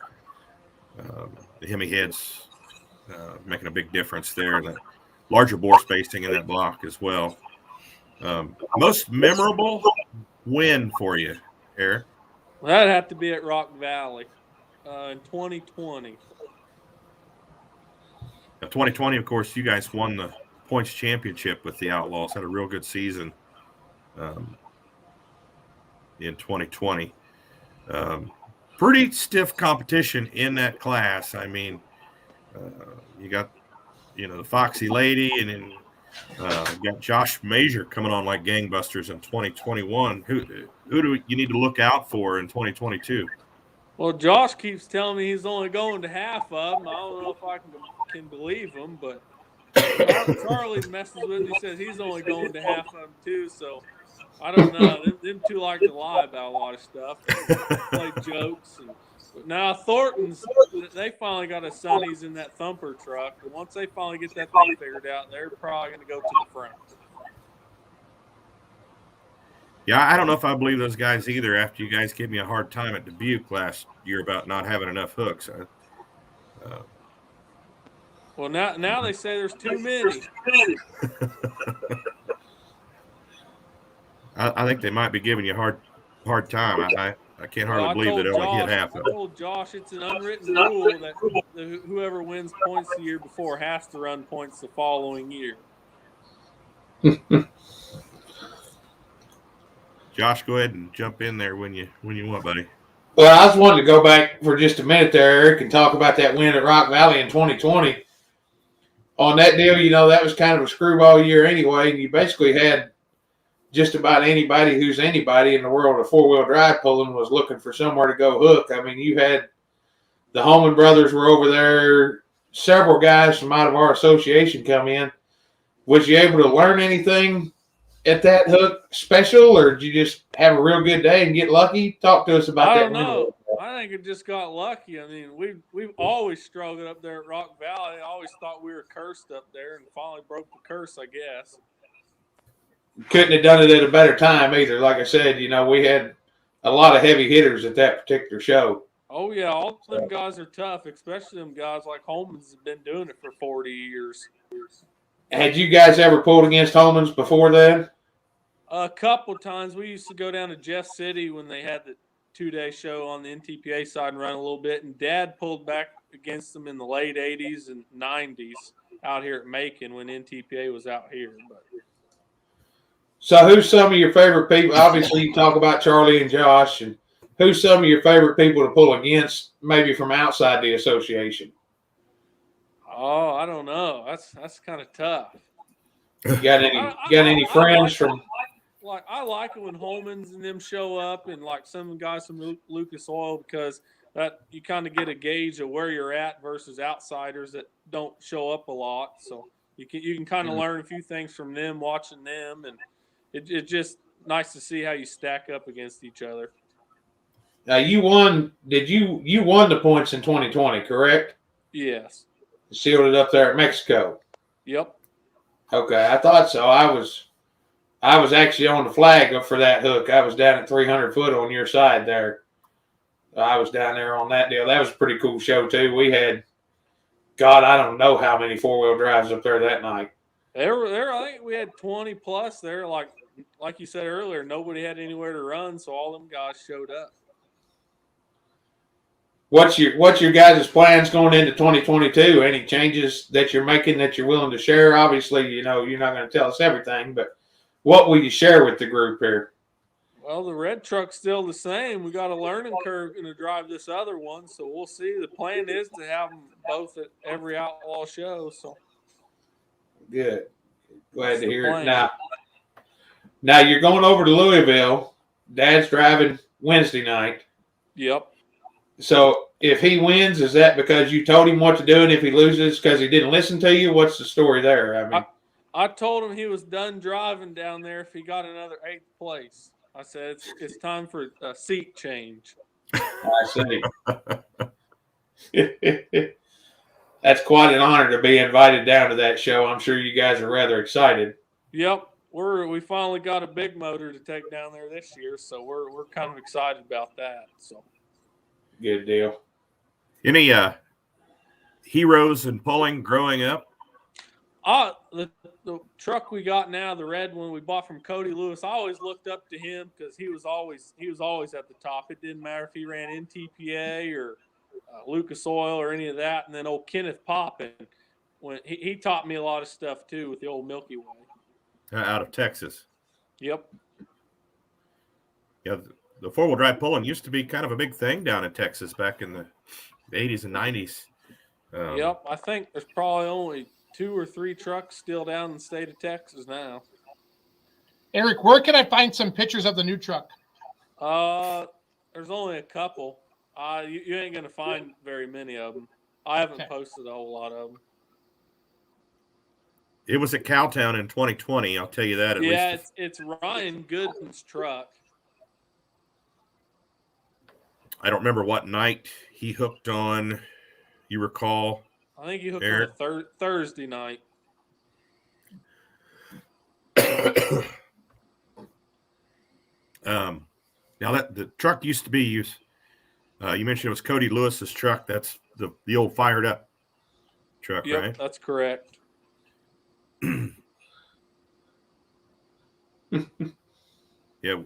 The Hemi heads making a big difference there. The larger bore spacing in that block as well. Most memorable win for you, Eric? Well, that'd have to be at Rock Valley in 2020. Now, 2020, of course, you guys won the points championship with the Outlaws. Had a real good season in 2020. Pretty stiff competition in that class. I mean, you got, the Foxy Lady, and then you got Josh Major coming on like gangbusters in 2021. Who do you need to look out for in 2022? Well, Josh keeps telling me he's only going to half of them. I don't know if I can believe him, but Charlie messes with me. He says he's only going to half of them too. So I don't know. Them two like to lie about a lot of stuff, play jokes. But now Thornton's, they finally got a Sonny's in that thumper truck. And once they finally get that thing figured out, they're probably going to go to the front. Yeah, I don't know if I believe those guys either after you guys gave me a hard time at Dubuque last year about not having enough hooks. Well, now they say there's too many. I think they might be giving you a hard time. I can't hardly believe that it only hit half of it. I told Josh it's an unwritten rule that whoever wins points the year before has to run points the following year. Josh, go ahead and jump in there when you want, buddy. Well, I just wanted to go back for just a minute there, Eric, and talk about that win at Rock Valley in 2020. On that deal, that was kind of a screwball year anyway, and you basically had just about anybody who's anybody in the world of four-wheel drive pulling was looking for somewhere to go hook. I mean, you had the Holman brothers were over there. Several guys from out of our association come in. Was you able to learn anything at that hook special, or did you just have a real good day and get lucky? Talk to us about I that. don't know. I think it just got lucky. I mean, we've always struggled up there at Rock Valley. I always thought we were cursed up there, and finally broke the curse, I guess. Couldn't have done it at a better time either. Like I said, we had a lot of heavy hitters at that particular show. Oh yeah, all them guys are tough, especially them guys like Holman's have been doing it for 40 years. Had you guys ever pulled against Holman's before then? A couple times. We used to go down to Jeff City when they had the 2-day show on the NTPA side and run a little bit, and Dad pulled back against them in the late 80s and 90s out here at Macon when NTPA was out here. But So who's some of your favorite people? Obviously, you talk about Charlie and Josh, and who's some of your favorite people to pull against, maybe from outside the association? oh, I don't know. That's kind of tough. You got any friends from? I like it when Holman's and them show up, and like some guys from Lucas Oil, because that you kind of get a gauge of where you're at versus outsiders that don't show up a lot. So you can kind of learn a few things from them, watching them, and it's just nice to see how you stack up against each other. Now you won. You won the points in 2020, correct? Yes. Sealed it up there at Mexico. Yep. Okay, I thought so. I was actually on the flag for that hook. I was down at 300 foot on your side there. I was down there on that deal. That was a pretty cool show too. We had, God, I don't know how many 4-wheel drives up there that night. There. I think we had 20 plus there. Like you said earlier, nobody had anywhere to run, so all them guys showed up. What's your guys' plans going into 2022? Any changes that you're making that you're willing to share? Obviously, you're not going to tell us everything, but what will you share with the group here? Well, the red truck's still the same. We got a learning curve going to drive this other one, so we'll see. The plan is to have them both at every Outlaw show. So good, glad to hear it. Now you're going over to Louisville. Dad's driving Wednesday night. Yep. So if he wins, is that because you told him what to do, and if he loses, because he didn't listen to you? What's the story there? I mean, I told him he was done driving down there if he got another 8th place. I said it's time for a seat change. I see. That's quite an honor to be invited down to that show. I'm sure you guys are rather excited. Yep, we finally got a big motor to take down there this year, so we're kind of excited about that. So good deal. Any heroes in pulling growing up? The truck we got now, the red one we bought from Cody Lewis, I always looked up to him because he was always at the top. It didn't matter if he ran NTPA or Lucas Oil or any of that. And then old Kenneth Poppin, when he taught me a lot of stuff too with the old Milky Way. Out of Texas. Yep. Yeah, the 4-wheel drive pulling used to be kind of a big thing down in Texas back in the 80s and 90s. Yep, I think there's probably only 2 or 3 trucks still down in the state of Texas now. Eric, where can I find some pictures of the new truck? There's only a couple. You ain't gonna find very many of them. I haven't posted a whole lot of them. It was at Cowtown in 2020. I'll tell you that. At least. It's Ryan Gooden's truck. I don't remember what night he hooked on. You recall? I think he hooked on a Thursday night. Now that the truck used to be used. You mentioned it was Cody Lewis's truck. That's the old fired up truck, yep, right? That's correct. Yeah.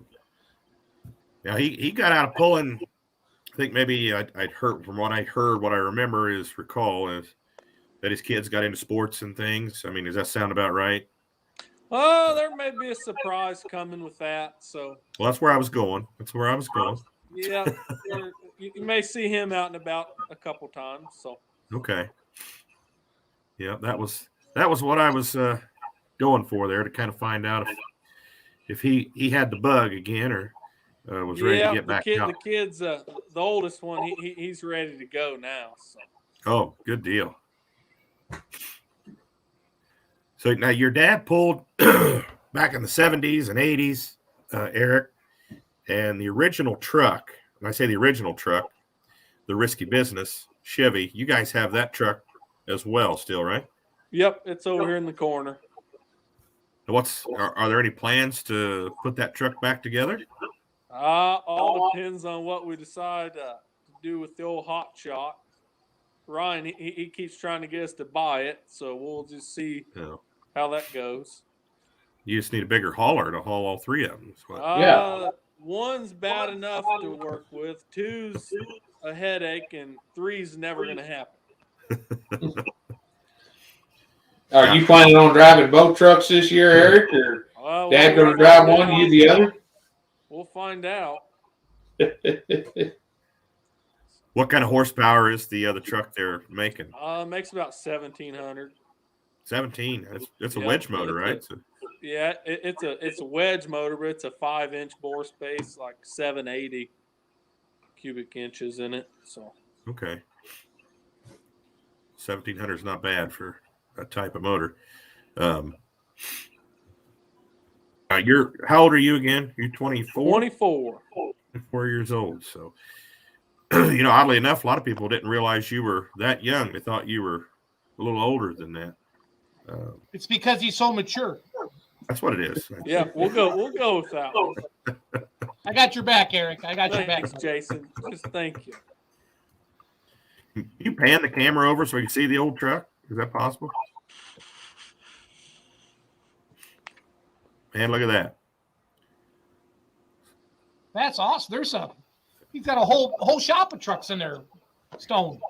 Now he got out of pulling. I think maybe I'd heard from what I heard. What I remember is that his kids got into sports and things. I mean, does that sound about right? Oh, there may be a surprise coming with that. So. Well, that's where I was going. Yeah, you may see him out and about a couple times. So. Okay. Yeah, that was what I was going for there, to kind of find out if he had the bug again or was ready to get back out. The kid's the oldest one. He's ready to go now. So. Oh, good deal. So now your dad pulled back in the 70s and 80s, Eric, and the original truck. When I say the original truck, the Risky Business Chevy, you guys have that truck as well still, right? Yep, it's over here in the corner. Are there any plans to put that truck back together? All depends on what we decide to do with the old hot shot. Ryan, he keeps trying to get us to buy it, so we'll just see how that goes. You just need a bigger hauler to haul all three of them. Yeah. One's bad enough to work with, two's a headache, and three's never going to happen. Are you planning on driving both trucks this year, Eric, or Dad going to drive one, you the other? We'll find out. What kind of horsepower is the other truck they're making? Makes about 1,700. 17. That's a wedge motor, right? Yeah, it's a wedge motor, but it's a 5-inch bore space, like 780 cubic inches in it. So okay, 1,700 is not bad for that type of motor. How old are you again? You're 24. 24. 4 years old. So, oddly enough, a lot of people didn't realize you were that young. They thought you were a little older than that. It's because he's so mature. That's what it is. Yeah, we'll go with that one. I got your back, Eric. I got your back. Thanks, Jason. Just thank you. Can you pan the camera over so we can see the old truck? Is that possible? Man, look at that. That's awesome. He's got a whole shop of trucks in there, Stone.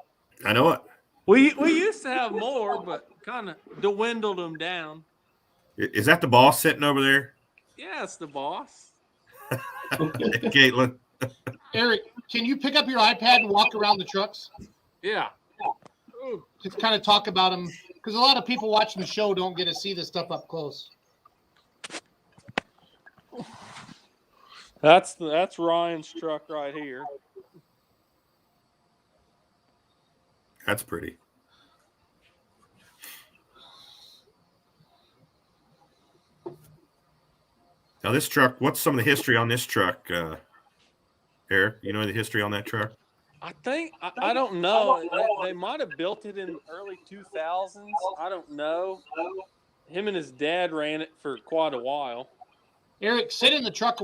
I know it. We used to have more, but kind of dwindled them down. Is that the boss sitting over there? Yeah, it's the boss. Caitlin. Eric, can you pick up your iPad and walk around the trucks? Yeah. Just kind of talk about them, because a lot of people watching the show don't get to see this stuff up close. That's Ryan's truck right here. That's pretty. Now this truck, what's some of the history on this truck, Eric? You know the history on that truck? I think I don't know. They might have built it in early 2000s. I don't know. Him and his dad ran it for quite a while. Eric, sit in the truck.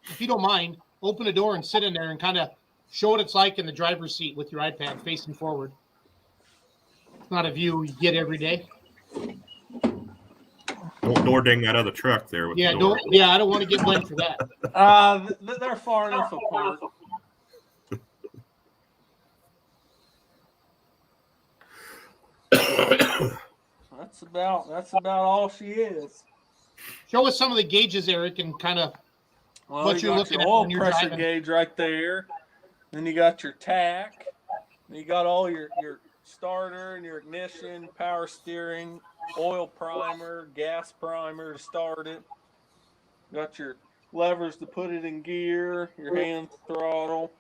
If you don't mind, open the door and sit in there and kind of show what it's like in the driver's seat with your iPad facing forward. It's not a view you get every day. Don't door ding that other truck there. With I don't want to get blamed for that. They're far enough apart. That's about all she is. Show us some of the gauges, Eric, and kind of what you're looking at oil when you're pressure driving. gauge right there. Then you got your tack. Then you got all your starter and your ignition, power steering, oil primer, gas primer to start it. Got your levers to put it in gear, your hand throttle.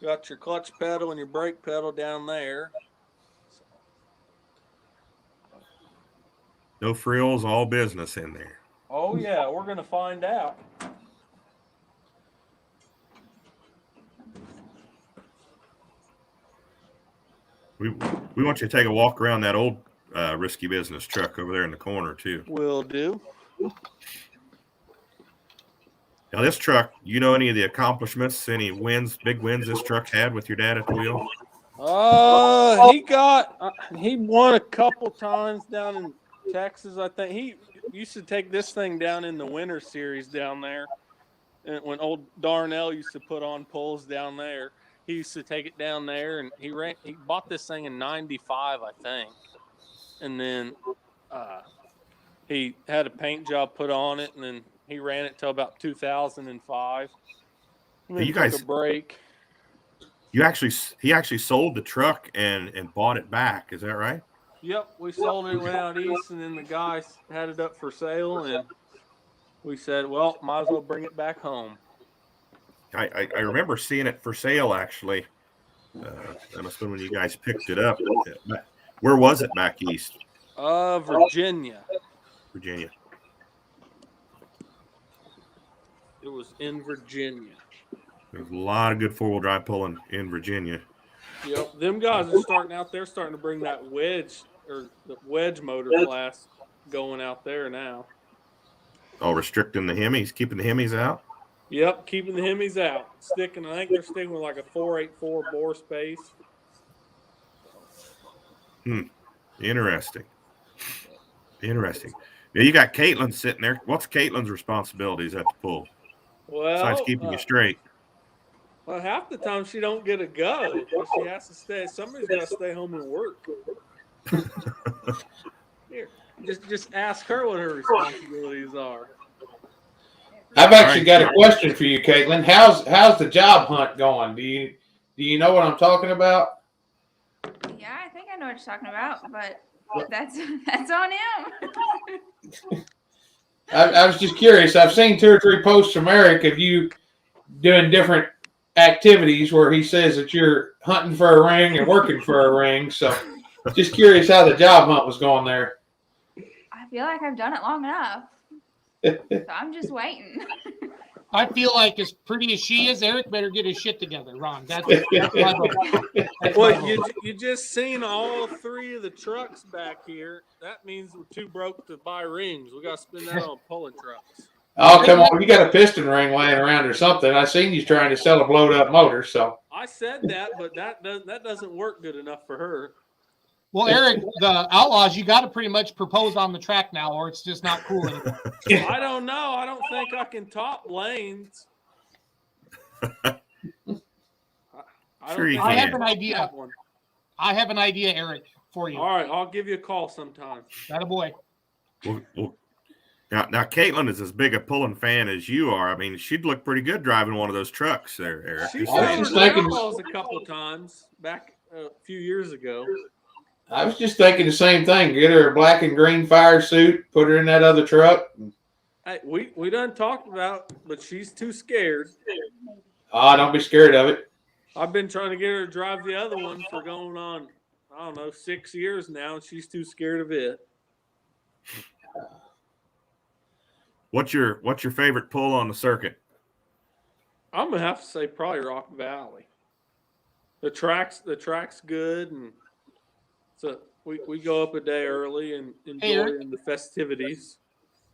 Got your clutch pedal and your brake pedal down there. No frills, all business in there. Oh yeah, we're gonna find out. We want you to take a walk around that old Risky Business truck over there in the corner too. Will do. Now this truck, you know any of the accomplishments, any wins, big wins this truck had with your dad at the wheel? He won a couple times down in Texas. I think he used to take this thing down in the winter series down there. And when old Darnell used to put on pulls down there, he used to take it down there, and he bought this thing in '95, I think. And then he had a paint job put on it, and then he ran it till about 2005. And then You guys took a break. He actually sold the truck and bought it back. Is that right? Yep, we sold it, went out east, and then the guys had it up for sale, and we said, well, might as well bring it back home. I remember seeing it for sale, actually. That must have been when you guys picked it up. Where was it back east? Virginia. Virginia. It was in Virginia. There's a lot of good four-wheel drive pulling in Virginia. Yep, them guys are starting out there, starting to bring that wedge or the wedge motor class going out there now. Oh, restricting the Hemis, keeping the Hemis out. Yep, keeping the Hemis out. Sticking, I think they're sticking with like a 484 bore space. Interesting. Interesting. Now you got Caitlin sitting there. What's Caitlin's responsibilities at the pull? Besides Well, keeping you straight. well, half the time she don't get a go. But she has to stay. Somebody's got to stay home and work. Here, just ask her what her responsibilities are. I've actually got a question for you, Caitlin. How's the job hunt going? Do you know what I'm talking about? Yeah, I think I know what you're talking about, but that's on him. I was just curious. I've seen 2 or 3 posts from Eric of you doing different activities where he says that you're hunting for a ring and working for a ring. So just curious how the job hunt was going there. I feel like I've done it long enough. So I'm just waiting. I feel like as pretty as she is, Eric better get his shit together, Ron. That's my vote. That's my Well, vote. you just seen all 3 of the trucks back here. That means we're too broke to buy rings. We got to spend that on pulling trucks. Oh, come on. You got a piston ring laying around or something. I seen you trying to sell a blowed up motor. So I said that, but that doesn't work good enough for her. Well, Eric, the Outlaws, you got to pretty much propose on the track now, or it's just not cool anymore. I don't know. I don't think I can top lanes. I Sure you think I can. have an idea. that one. I have an idea, Eric, for you. All right, I'll give you a call sometime. That a boy. Well, now Caitlin is as big a pulling fan as you are. I mean, she'd look pretty good driving one of those trucks there, Eric. She Just I was showed just her thinking- grandpas a couple of times back a few years ago. I was just thinking the same thing. Get her a black and green fire suit, put her in that other truck. Hey, we done talked about, but she's too scared. Oh, don't be scared of it. I've been trying to get her to drive the other one for going on, I don't know, 6 years now, and she's too scared of it. What's your favorite pull on the circuit? I'm gonna have to say probably Rock Valley. The track's good, and so we go up a day early and enjoy Eric. the festivities.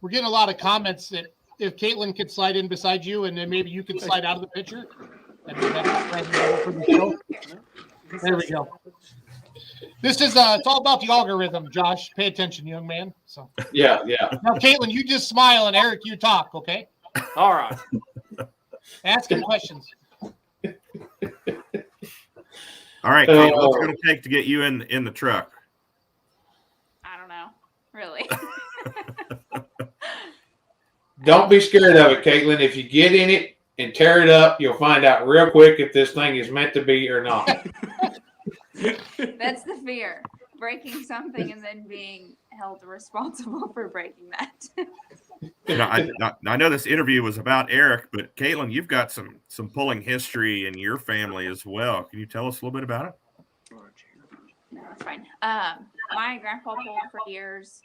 We're getting a lot of comments that if Caitlin could slide in beside you and then maybe you could slide out of the picture. That'd be better for the show. There we go. This is it's all about the algorithm, Josh. Pay attention, young man. So Yeah. now, Caitlin, you just smile, and Eric, you talk, okay? All right. Ask him questions. All right, Caitlin, what's it going to take to get you in the truck? I don't know, really. Don't be scared of it, Caitlin. If you get in it and tear it up, you'll find out real quick if this thing is meant to be or not. That's the fear. Breaking something and then being held responsible for breaking that. I know this interview was about Eric, but Caitlin, you've got some pulling history in your family as well. Can you tell us a little bit about it? No, it's fine. My grandpa pulled for years,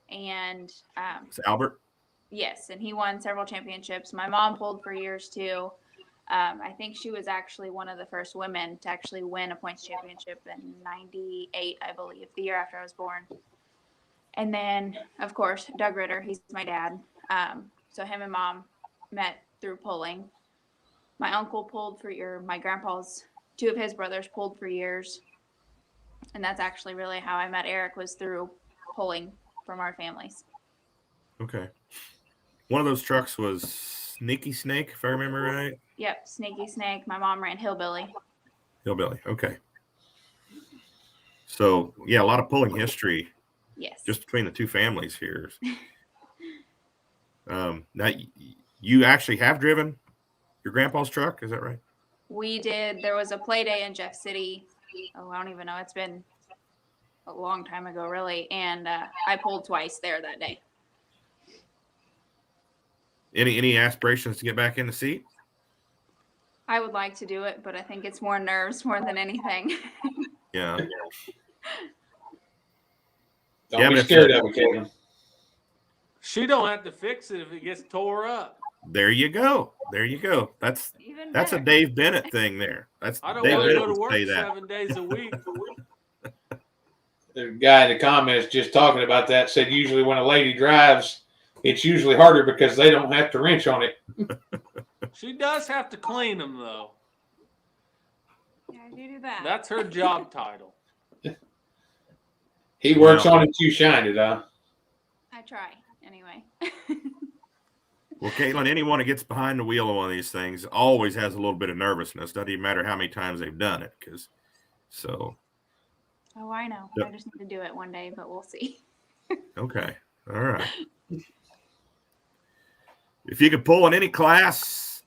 and It's Albert. yes, and he won several championships. My mom pulled for years too. I think she was actually one of the first women to actually win a points championship in '98, I believe, the year after I was born. And then, of course, Doug Ritter, he's my dad. So him and mom met through pulling. My uncle pulled for years. My grandpa's, 2 of his brothers pulled for years. And that's actually really how I met Eric, was through pulling from our families. Okay. One of those trucks was Sneaky Snake, if I remember right. Yep, Sneaky Snake. My mom ran Hillbilly. Hillbilly. Okay. So, yeah, a lot of pulling history Yes. just between the two families here. Now, you actually have driven your grandpa's truck, is that right? We did. There was a play day in Jeff City. Oh, I don't even know. It's been a long time ago, really. And I pulled twice there that day. Any aspirations to get back in the seat? I would like to do it, but I think it's more nerves more than anything. Yeah. Don't Yeah, be but scared of it, Caitlin. She don't have to fix it if it gets tore up. There you go. There you go. That's Even a better. Dave Bennett thing there. That's I don't Dave want to Bennett go to would work say that. 7 days a week. The guy in the comments just talking about that said usually when a lady drives, it's usually harder because they don't have to wrench on it. She does have to clean them, though. Yeah, I do that. That's her job title. He works Well- on it, you shine it, huh? I try anyway. Well, Caitlin, anyone that gets behind the wheel of one of these things always has a little bit of nervousness. Doesn't even matter how many times they've done it. Oh, I know. Yep. I just need to do it one day, but we'll see. Okay. All right. If you could pull in any class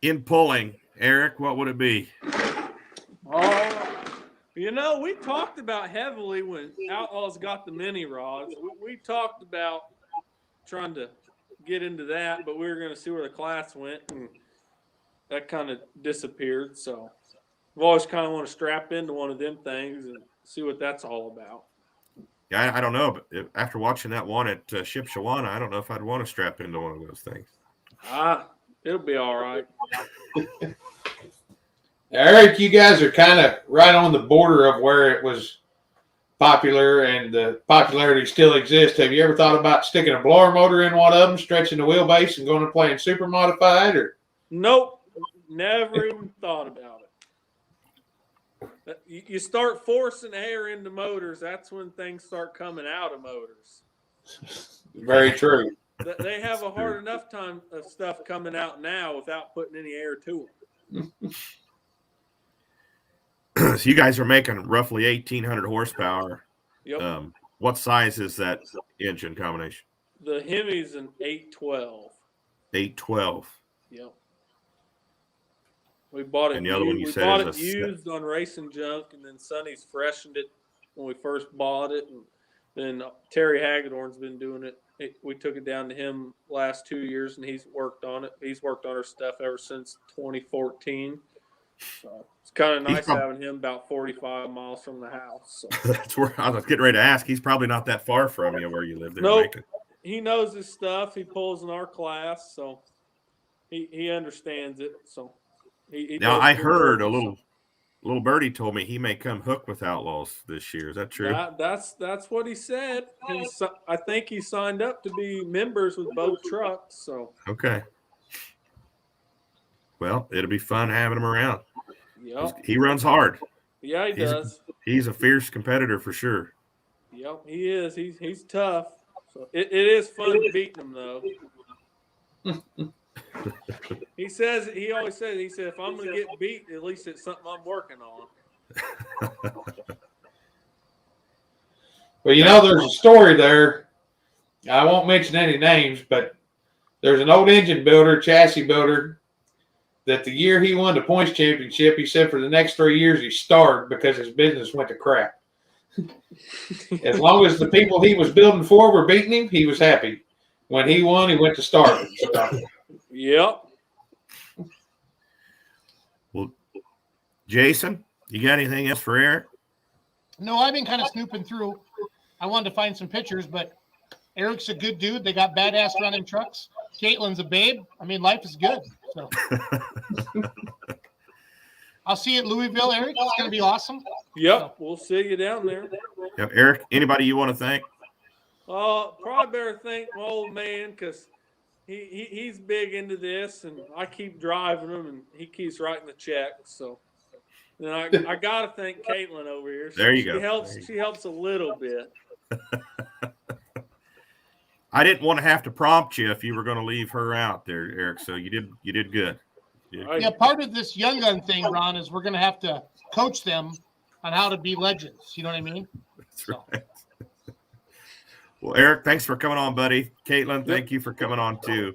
in pulling, Eric, what would it be? Oh, we talked about heavily when Outlaws got the mini rods. We talked about trying to get into that, but we were going to see where the class went, and that kind of disappeared. So I've always kind of want to strap into one of them things and see what that's all about. Yeah, I don't know, but after watching that one at Shipshawana, I don't know if I'd want to strap into one of those things. It'll be all right. Eric, you guys are kind of right on the border of where it was popular and the popularity still exists. Have you ever thought about sticking a blower motor in one of them, stretching the wheelbase and going to playing super modified? Or Nope, never even thought about it. You start forcing air into motors, that's when things start coming out of motors. very true. They have a hard enough time of stuff coming out now without putting any air to them. So you guys are making roughly 1,800 horsepower. Yep. What size is that engine combination? The Hemi's an 812. 812. Yep. We bought it. And the other one you we said bought is it used on Racing Junk, and then Sonny's freshened it when we first bought it, and then Terry Hagedorn's been doing it. We took it down to him last 2 years, and he's worked on it. He's worked on our stuff ever since 2014. So it's kind of nice having him about 45 miles from the house. So. That's where I was getting ready to ask. He's probably not that far from you where you live there. Nope. He knows his stuff. He pulls in our class, so he understands it. So he now I heard a little birdie told me he may come hook with Outlaws this year. Is that true? That's what he said. I think he signed up to be members with both trucks. So okay. Well, it'll be fun having him around. Yep. He runs hard. Yeah, he does. He's a fierce competitor for sure. Yep, he is. He's tough. So it is fun beating him though. He always says, if I'm going to get beat, at least it's something I'm working on. Well, there's a story there. I won't mention any names, but there's an old engine builder, chassis builder, that the year he won the points championship, he said for the next 3 years he starved because his business went to crap. As long as the people he was building for were beating him, he was happy. When he won, he went to starving. Yep. Well, Jason, you got anything else for Eric? No, I've been kind of snooping through. I wanted to find some pictures, but Eric's a good dude. They got badass running trucks. Caitlin's a babe. I mean, life is good. So I'll see you at Louisville, Eric. It's going to be awesome. Yep, we'll see you down there. Yep. Eric, anybody you want to thank? Probably better thank my old man because he's big into this, and I keep driving him, and he keeps writing the checks. So then I got to thank Caitlin over here. There you go. She helps a little bit. I didn't want to have to prompt you if you were going to leave her out there, Eric. So you did good. Yeah, part of this young gun thing, Ron, is we're going to have to coach them on how to be legends. You know what I mean? That's right. Well, Eric, thanks for coming on, buddy. Caitlin, thank you for coming on too.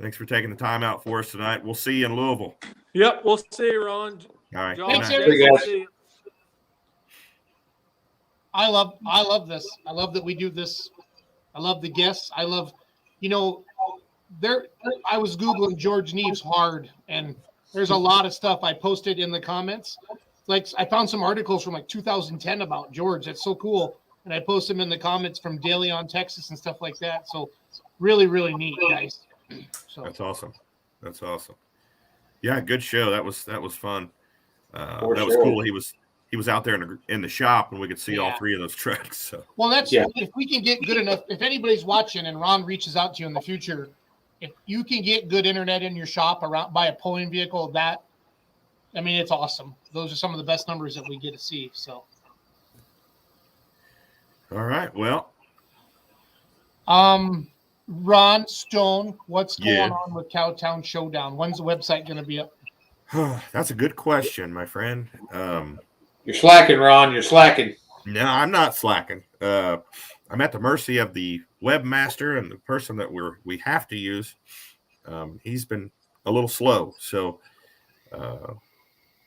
Thanks for taking the time out for us tonight. We'll see you in Louisville. Yep, we'll see you, Ron. All right. Thanks, Good Eric. night. See you. I love this. I love that we do this. I love the guests. I love, I was Googling George Neaves hard, and there's a lot of stuff I posted in the comments. Like I found some articles from like 2010 about George. That's so cool. And I post them in the comments from De Leon, Texas and stuff like that. So really, really neat, guys. So That's awesome. That's awesome. Yeah, good show. That was fun. That was cool. He was out there in the shop, and we could see all three of those trucks. So well, that's if we can get good enough. If anybody's watching and Ron reaches out to you in the future, if you can get good internet in your shop around by a pulling vehicle, it's awesome. Those are some of the best numbers that we get to see. So, all right, well, Ron Stone, what's going on with Cowtown Showdown? When's the website going to be up? That's a good question, my friend. You're slacking, Ron. You're slacking. No, I'm not slacking. I'm at the mercy of the webmaster and the person that we have to use. He's been a little slow, so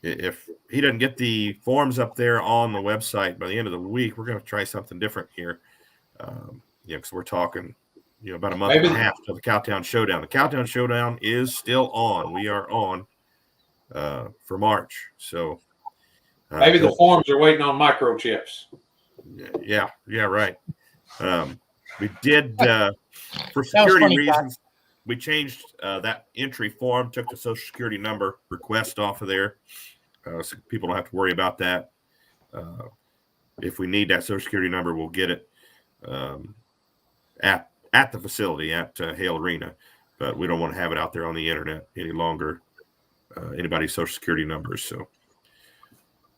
if he doesn't get the forms up there on the website by the end of the week, we're going to try something different here. Because we're talking, about a month and a half to the Cowtown Showdown. The Cowtown Showdown is still on. We are on for March, so maybe the forms are waiting on microchips. Yeah, right. We did for security reasons. We changed that entry form, took the Social Security number request off of there, so people don't have to worry about that. If we need that Social Security number, we'll get it at the facility at Hale Arena, but we don't want to have it out there on the internet any longer. Anybody's Social Security numbers. So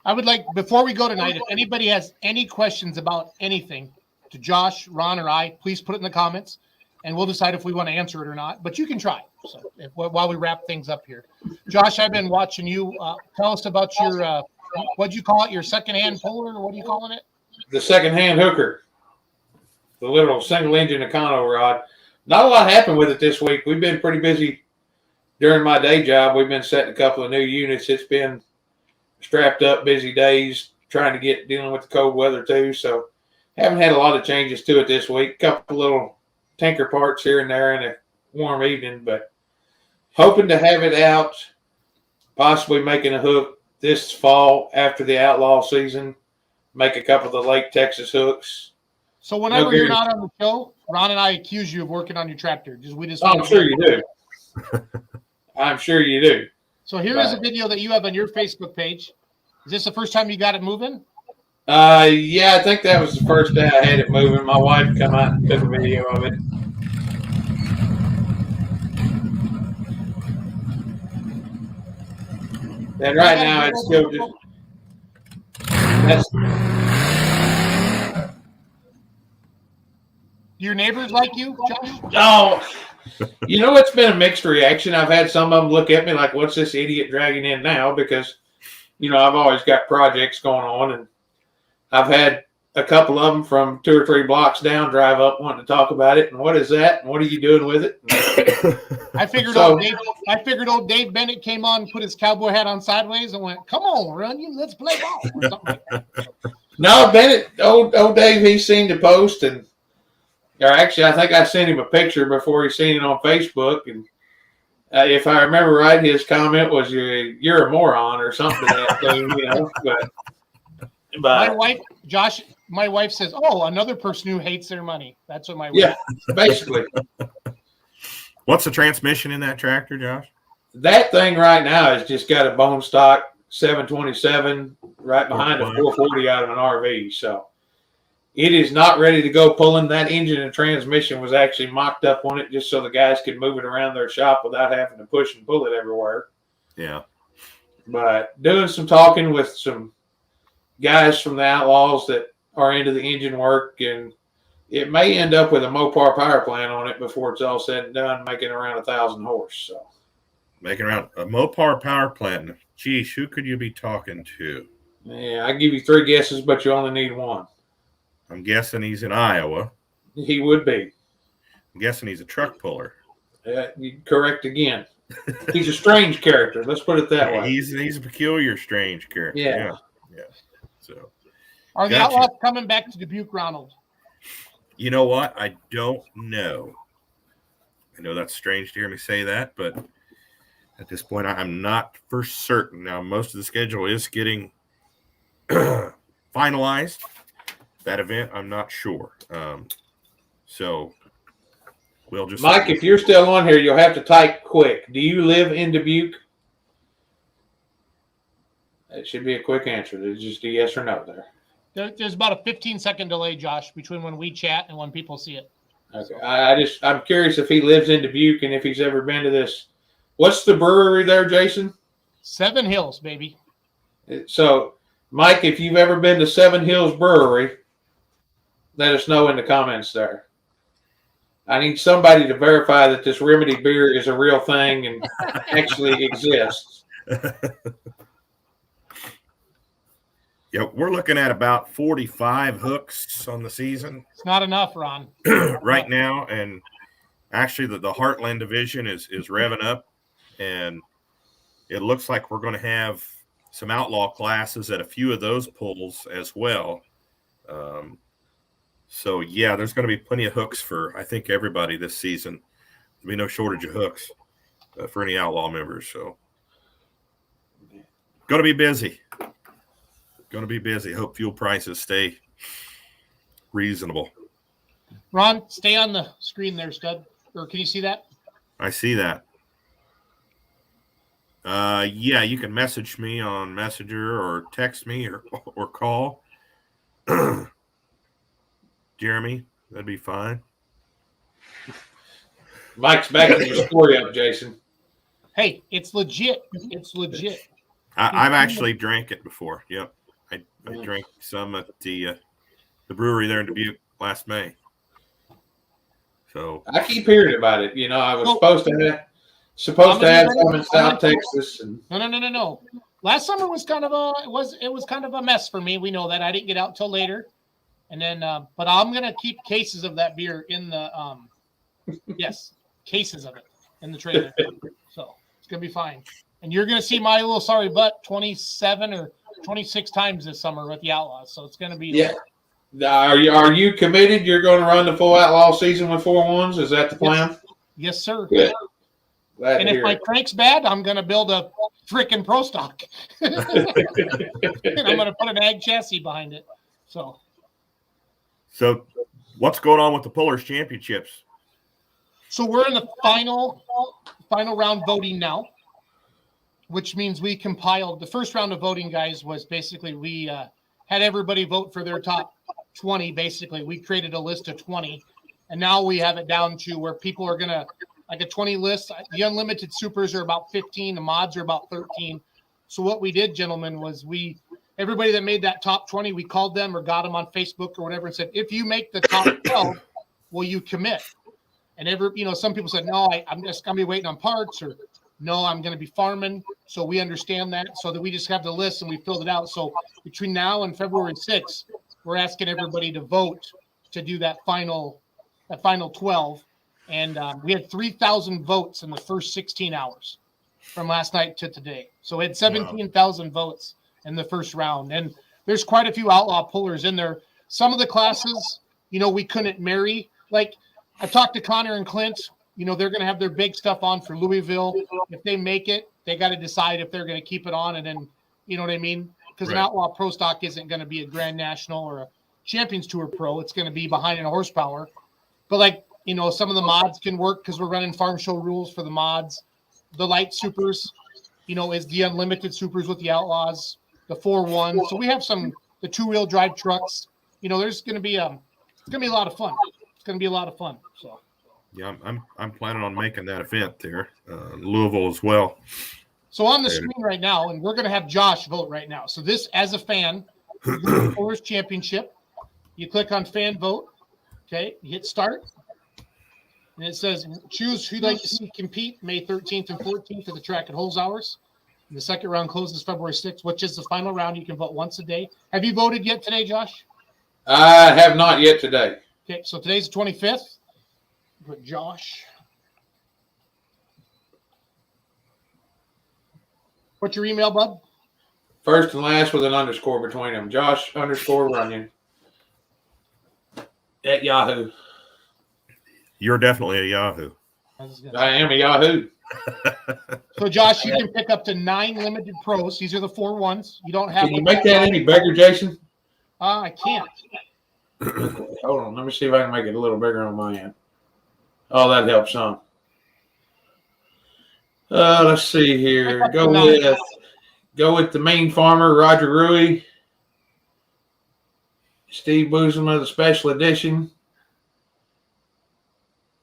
I would like, before we go tonight, if anybody has any questions about anything to Josh, Ron, or I, please put it in the comments, and we'll decide if we want to answer it or not. But you can try. So while we wrap things up here, Josh, I've been watching you. Tell us about your what'd you call it? Your secondhand puller, or what are you calling it? The secondhand hooker, the little single engine Econo rod. Not a lot happened with it this week. We've been pretty busy during my day job. We've been setting a couple of new units. It's been strapped up, busy days, trying to dealing with the cold weather too. So haven't had a lot of changes to it this week. Couple little tinker parts here and there in a warm evening, but hoping to have it out, possibly making a hook this fall after the outlaw season. Make a couple of the Lake Texas hooks. So whenever you're not on the show, Ron and I accuse you of working on your tractor. I'm sure you do. I'm sure you do. So here is a video that you have on your Facebook page. Is this the first time you got it moving? Yeah, I think that was the first day I had it moving. My wife come out and took a video of it. And right now it's still just Do your neighbors like you, Josh? Oh, it's been a mixed reaction. I've had some of them look at me like, what's this idiot dragging in now? Because, I've always got projects going on, and I've had a couple of them from 2 or 3 blocks down drive up wanting to talk about it. And what is that? And what are you doing with it? I figured old Dave Bennett came on, put his cowboy hat on sideways, and went, "Come on, Runyon, let's play ball," or something like that. No, Bennett, old Dave, he's seen the post, or actually, I think I sent him a picture before he seen it on Facebook, and if I remember right, his comment was, "You're a moron" or something. But my wife, Josh, my wife says, "Oh, another person who hates their money." That's what my wife. Yeah, basically. What's the transmission in that tractor, Josh? That thing right now has just got a bone stock 727 right behind a 440 out of an RV. So it is not ready to go pulling. That engine and transmission was actually mocked up on it just so the guys could move it around their shop without having to push and pull it everywhere. Yeah. But doing some talking with some guys from the Outlaws that are into the engine work, and it may end up with a Mopar power plant on it before it's all said and done, making around 1,000 horse. So making around a Mopar power plant. Geez, who could you be talking to? Yeah, I give you 3 guesses, but you only need 1. I'm guessing he's in Iowa. He would be. I'm guessing he's a truck puller. You're correct again. He's a strange character. Let's put it that way. He's a peculiar, strange character. Yeah. So, are the Outlaws coming back to Dubuque, Ronald? You know what? I don't know. I know that's strange to hear me say that, but at this point, I'm not for certain. Now, most of the schedule is getting finalized. That event, I'm not sure. So we'll just Mike, if you're still on here, you'll have to type quick. Do you live in Dubuque? It should be a quick answer. It's just a yes or no there. There's about a 15-second delay, Josh, between when we chat and when people see it. Okay. I'm curious if he lives in Dubuque and if he's ever been to this. What's the brewery there, Jason? Seven Hills, baby. So, Mike, if you've ever been to Seven Hills Brewery, let us know in the comments there. I need somebody to verify that this Remedy beer is a real thing and actually exists. Yeah, we're looking at about 45 hooks on the season. It's not enough, Ron. Right now, and actually the Heartland division is revving up, and it looks like we're going to have some outlaw classes at a few of those pulls as well. So yeah, there's going to be plenty of hooks for I think everybody this season. There'll be no shortage of hooks for any outlaw members. So going to be busy. Going to be busy. Hope fuel prices stay reasonable. Ron, stay on the screen there, stud. Or can you see that? I see that. Yeah, you can message me on Messenger or text me or call. Jeremy, that'd be fine. Mike's backing your story up, Jason. Hey, it's legit. It's legit. I've actually drank it before. Yep. I drank some at the brewery there in Dubuque last May. So I keep hearing about it. You know, I was supposed to have some in South Texas. And No. Last summer was kind of a mess for me. We know that I didn't get out till later, and then but I'm gonna keep cases of that beer in the cases of it in the trailer. So it's gonna be fine. And you're gonna see my little sorry butt 27 or 26 times this summer with the Outlaws. So it's gonna be Are you committed? You're going to run the full outlaw season with 4-1s? Is that the plan? Yes, sir. Good. Glad and to if hear my it. crank's bad, I'm gonna build a freaking pro stock. And I'm gonna put an ag chassis behind it. So what's going on with the Pullers Championships? So we're in the final round voting now, which means we compiled the first round of voting, guys, was basically we had everybody vote for their top 20. Basically, we created a list of 20, and now we have it down to where people are gonna like a 20 list. The unlimited supers are about 15, the mods are about 13. So what we did, gentlemen, was everybody that made that top 20, we called them or got them on Facebook or whatever and said, if you make the top 12, will you commit? And some people said, no, I'm just gonna be waiting on parts, or no, I'm gonna be farming. So we understand that. So that we just have the list and we filled it out. So between now and February 6th, we're asking everybody to vote to do that final 12. And we had 3,000 votes in the first 16 hours from last night to today. So we had 17,000 votes in the first round. And there's quite a few outlaw pullers in there. Some of the classes, we couldn't marry. Like I talked to Connor and Clint, they're going to have their big stuff on for Louisville. If they make it, they got to decide if they're going to keep it on. And then, you know what I mean? Because an outlaw pro stock isn't going to be a Grand National or a Champions Tour pro. It's going to be behind in horsepower. But some of the mods can work because we're running farm show rules for the mods. The light supers, is the unlimited supers with the Outlaws, the 4-1. So we have the 2-wheel drive trucks. There's going to be a lot of fun. It's going to be a lot of fun. So yeah, I'm planning on making that event there, Louisville as well. So on the screen right now, and we're going to have Josh vote right now. So this, as a fan, Pullers Championship, you click on fan vote. Okay, you hit start. And it says, choose who you'd like to see compete May 13th and 14th at the track at Holes Hours. And the second round closes February 6th, which is the final round. You can vote once a day. Have you voted yet today, Josh? I have not yet today. Okay, so today's the 25th. Put Josh. What's your email, bud? First and last with an underscore between them. Josh _Runyon at Yahoo. You're definitely a Yahoo. I am a Yahoo. So, Josh, you can pick up to 9 limited pros. These are the 4-1s. You don't have. Can you make that any bigger, Jason? I can't. Hold on. Let me see if I can make it a little bigger on my end. Oh, that helps some. Let's see here. Go with the main farmer, Roger Rui. Steve Boozema, the special edition.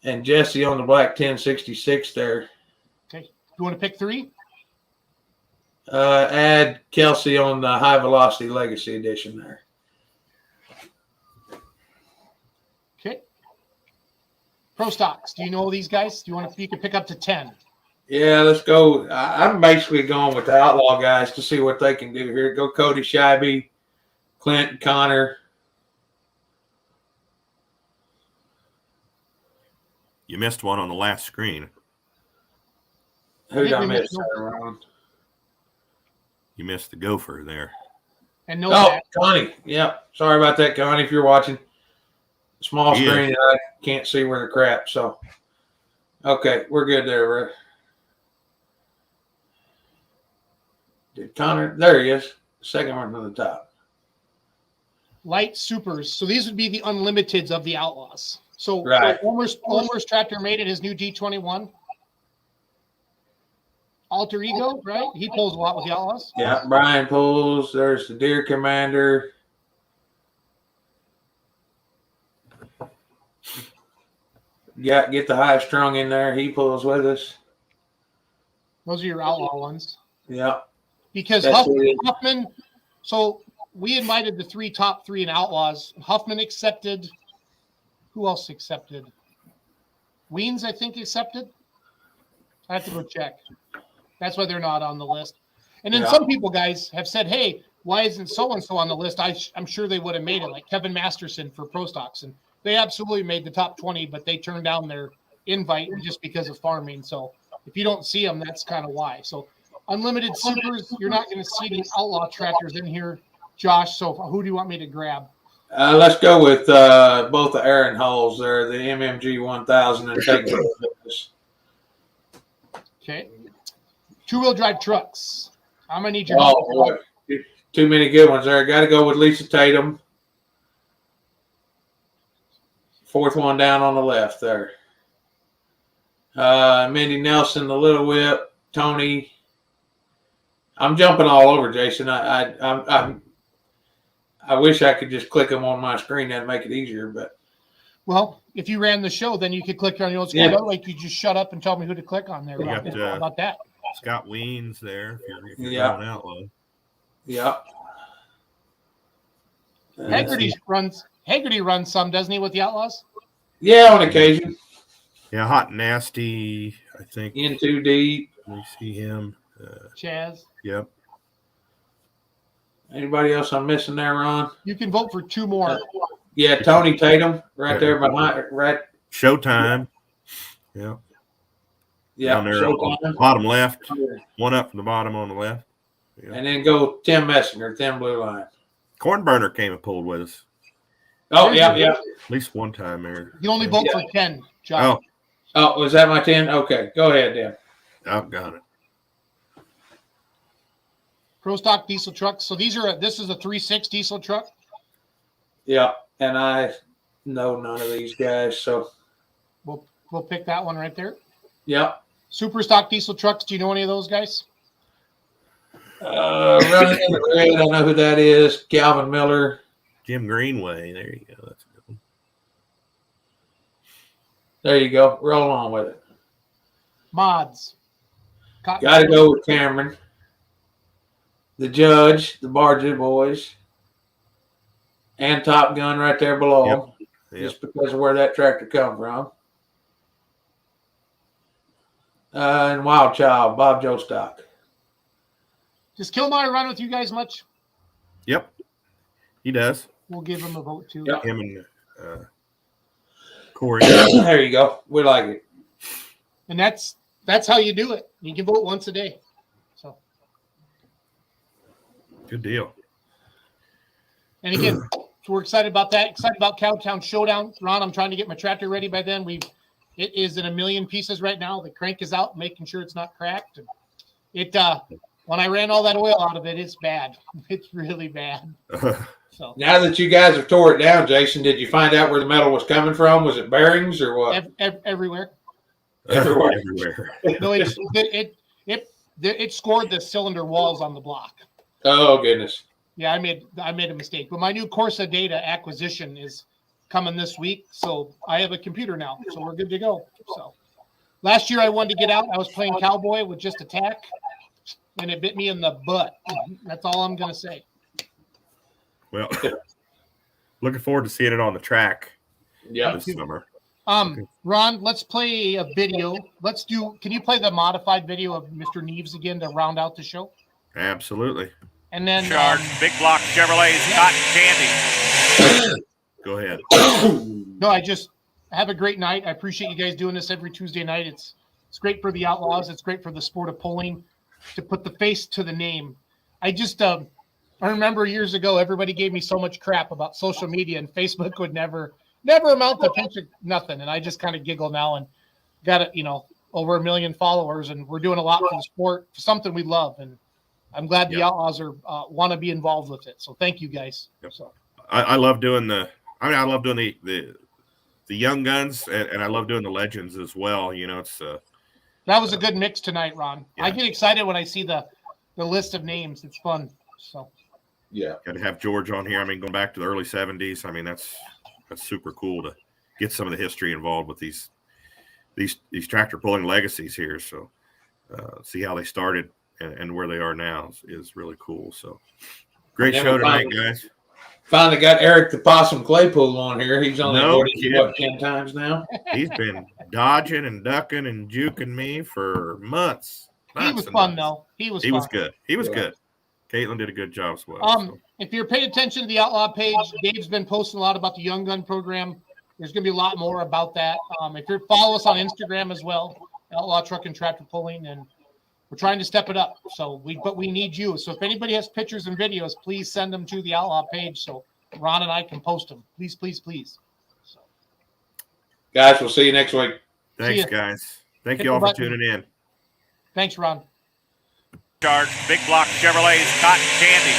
And Jesse on the black 1066 there. Okay. You want to pick 3? Add Kelsey on the high velocity legacy edition there. Okay. Pro stocks. Do you know these guys? Do you want to? You can pick up to 10. Yeah, let's go. I'm basically going with the Outlaw guys to see what they can do here. Go Cody Scheibe, Clint, Connor. You missed one on the last screen. Who did I miss there, Ron? You missed the gopher there. And no. Oh, Connie. Yeah. Sorry about that, Connie, if you're watching. Small screen, and I can't see where the crap. So, okay, we're good there, Rick. Did Connor? There he is. Second one from the top. Light supers. So these would be the unlimiteds of the Outlaws. So, right. Olmer's tractor made it his new D21. Alter Ego, right? He pulls a lot with the Outlaws. Yeah, Brian pulls. There's the Deer Commander. Get the high strung in there. He pulls with us. Those are your Outlaw ones. Yeah. Because Huffman, so we invited the top three in Outlaws. Huffman accepted. Who else accepted? Weens, I think, accepted. I have to go check. That's why they're not on the list. And then some people, guys, have said, hey, why isn't so-and-so on the list? I'm sure they would have made it, like Kevin Masterson for Pro Stocks. And they absolutely made the top 20, but they turned down their invite just because of farming. So if you don't see them, that's kind of why. So unlimited supers, you're not going to see the Outlaw tractors in here, Josh. So who do you want me to grab? Let's go with both the Aaron Hulls there, the MMG 1000 and take this. Okay. Two-wheel drive trucks. I'm going to need your help. Boy. Too many good ones there. Got to go with Lisa Tatum. Fourth one down on the left there. Mindy Nelson, the Little Whip, Tony. I'm jumping all over, Jason. I wish I could just click them on my screen. That'd make it easier. But well, if you ran the show, then you could click on the old school. Like you just shut up and tell me who to click on there. How about that? Scott Weens there. If you're going Outlaw. Yeah. Haggerty runs some, doesn't he, with the Outlaws? Yeah, on occasion. Yeah, Hot and Nasty, I think. In too deep. We see him. Chaz. Yep. Anybody else I'm missing there, Ron? You can vote for two more. Yeah, Tony Tatum, right there behind, right. Showtime. Yeah. Yeah. Down there on the bottom left. One up from the bottom on the left. Yeah. And then go Tim Messinger, Thin Blue Line. Cornburner came and pulled with us. Oh, yeah. At least one time there. You only vote for 10, John. Oh, was that my 10? Okay, go ahead, Dan. I've got it. Pro stock diesel trucks. So this is a 3.6 diesel truck. Yeah, and I know none of these guys, so we'll pick that one right there. Yeah. Super stock diesel trucks. Do you know any of those guys? Running in the red, I know who that is. Calvin Miller. Jim Greenway. There you go. That's a good one. There you go. Roll on with it. Mods. Got to go with Cameron. The Judge, the Barger Boys, and Top Gun right there below. Yep. Just because of where that tractor come from. And Wild Child, Bob Jostock. Does Kilmeyer run with you guys much? Yep. He does. We'll give him a vote too. Yep. Him and Corey. There you go. We like it. And that's how you do it. You can vote once a day. So good deal. And again, we're excited about that. Excited about Cowtown Showdown. Ron, I'm trying to get my tractor ready by then. It is in 1 million pieces right now. The crank is out, making sure it's not cracked. When I ran all that oil out of it, it's bad. It's really bad. So Now that you guys have tore it down, Jason, did you find out where the metal was coming from? Was it bearings or what? everywhere. Everywhere. Everywhere. No, it scored the cylinder walls on the block. Oh goodness. Yeah, I made a mistake. But my new Corsa data acquisition is coming this week, so I have a computer now, so we're good to go. So last year I wanted to get out. I was playing cowboy with just attack, and it bit me in the butt. That's all I'm gonna say. Well, looking forward to seeing it on the track this summer. Ron, let's play a video. Can you play the modified video of Mr. Neaves again to round out the show? Absolutely. And then Charge, big block Chevrolets, cotton candy. Go ahead. No, I just have a great night. I appreciate you guys doing this every Tuesday night. It's great for the Outlaws. It's great for the sport of pulling to put the face to the name. I remember years ago, everybody gave me so much crap about social media, and Facebook would never amount to picture nothing. And I just kind of giggle now and got over 1 million followers, and we're doing a lot for the sport, for something we love. And I'm glad the Outlaws are want to be involved with it. So thank you guys. Yep. So I love doing the young guns, and I love doing the legends as well. It's that was a good mix tonight, Ron. Yeah. I get excited when I see the list of names. It's fun. So yeah, got to have George on here. I mean, going back to the early 70s. I mean, that's super cool to get some of the history involved with these tractor pulling legacies here. So see how they started and where they are now is really cool. So great show tonight, guys. Finally got Eric the Possum Claypool on here. He's only what 10 times now. He's been dodging and ducking and juking me for months. He was fun though. He was good. He was good. Caitlin did a good job as well. If you're paying attention to the Outlaw page, Dave's been posting a lot about the Young Gun program. There's going to be a lot more about that. If you follow us on Instagram as well, Outlaw Truck and Tractor Pulling, and we're trying to step it up. But we need you. So if anybody has pictures and videos, please send them to the Outlaw page so Ron and I can post them. Please, please, please. So, guys, we'll see you next week. Thanks, guys. Thank you all for tuning in. Thanks, Ron. Charge, big block Chevrolets, cotton candy.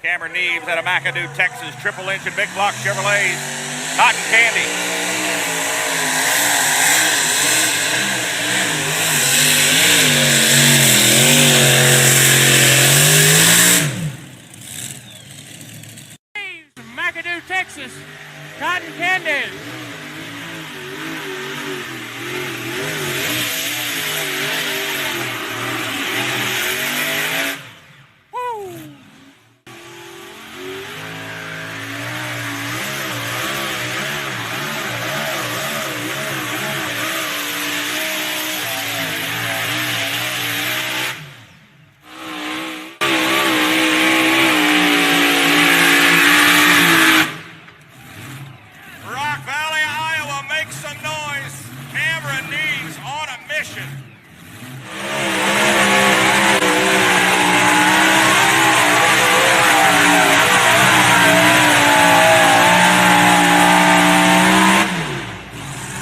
Cameron Neaves out of Mcadoo, Texas, triple engine, big block Chevrolets, cotton candy. Mcadoo, Texas, cotton candy. Woo! Rock Valley, Iowa, make some noise. Cameron Neaves on a mission.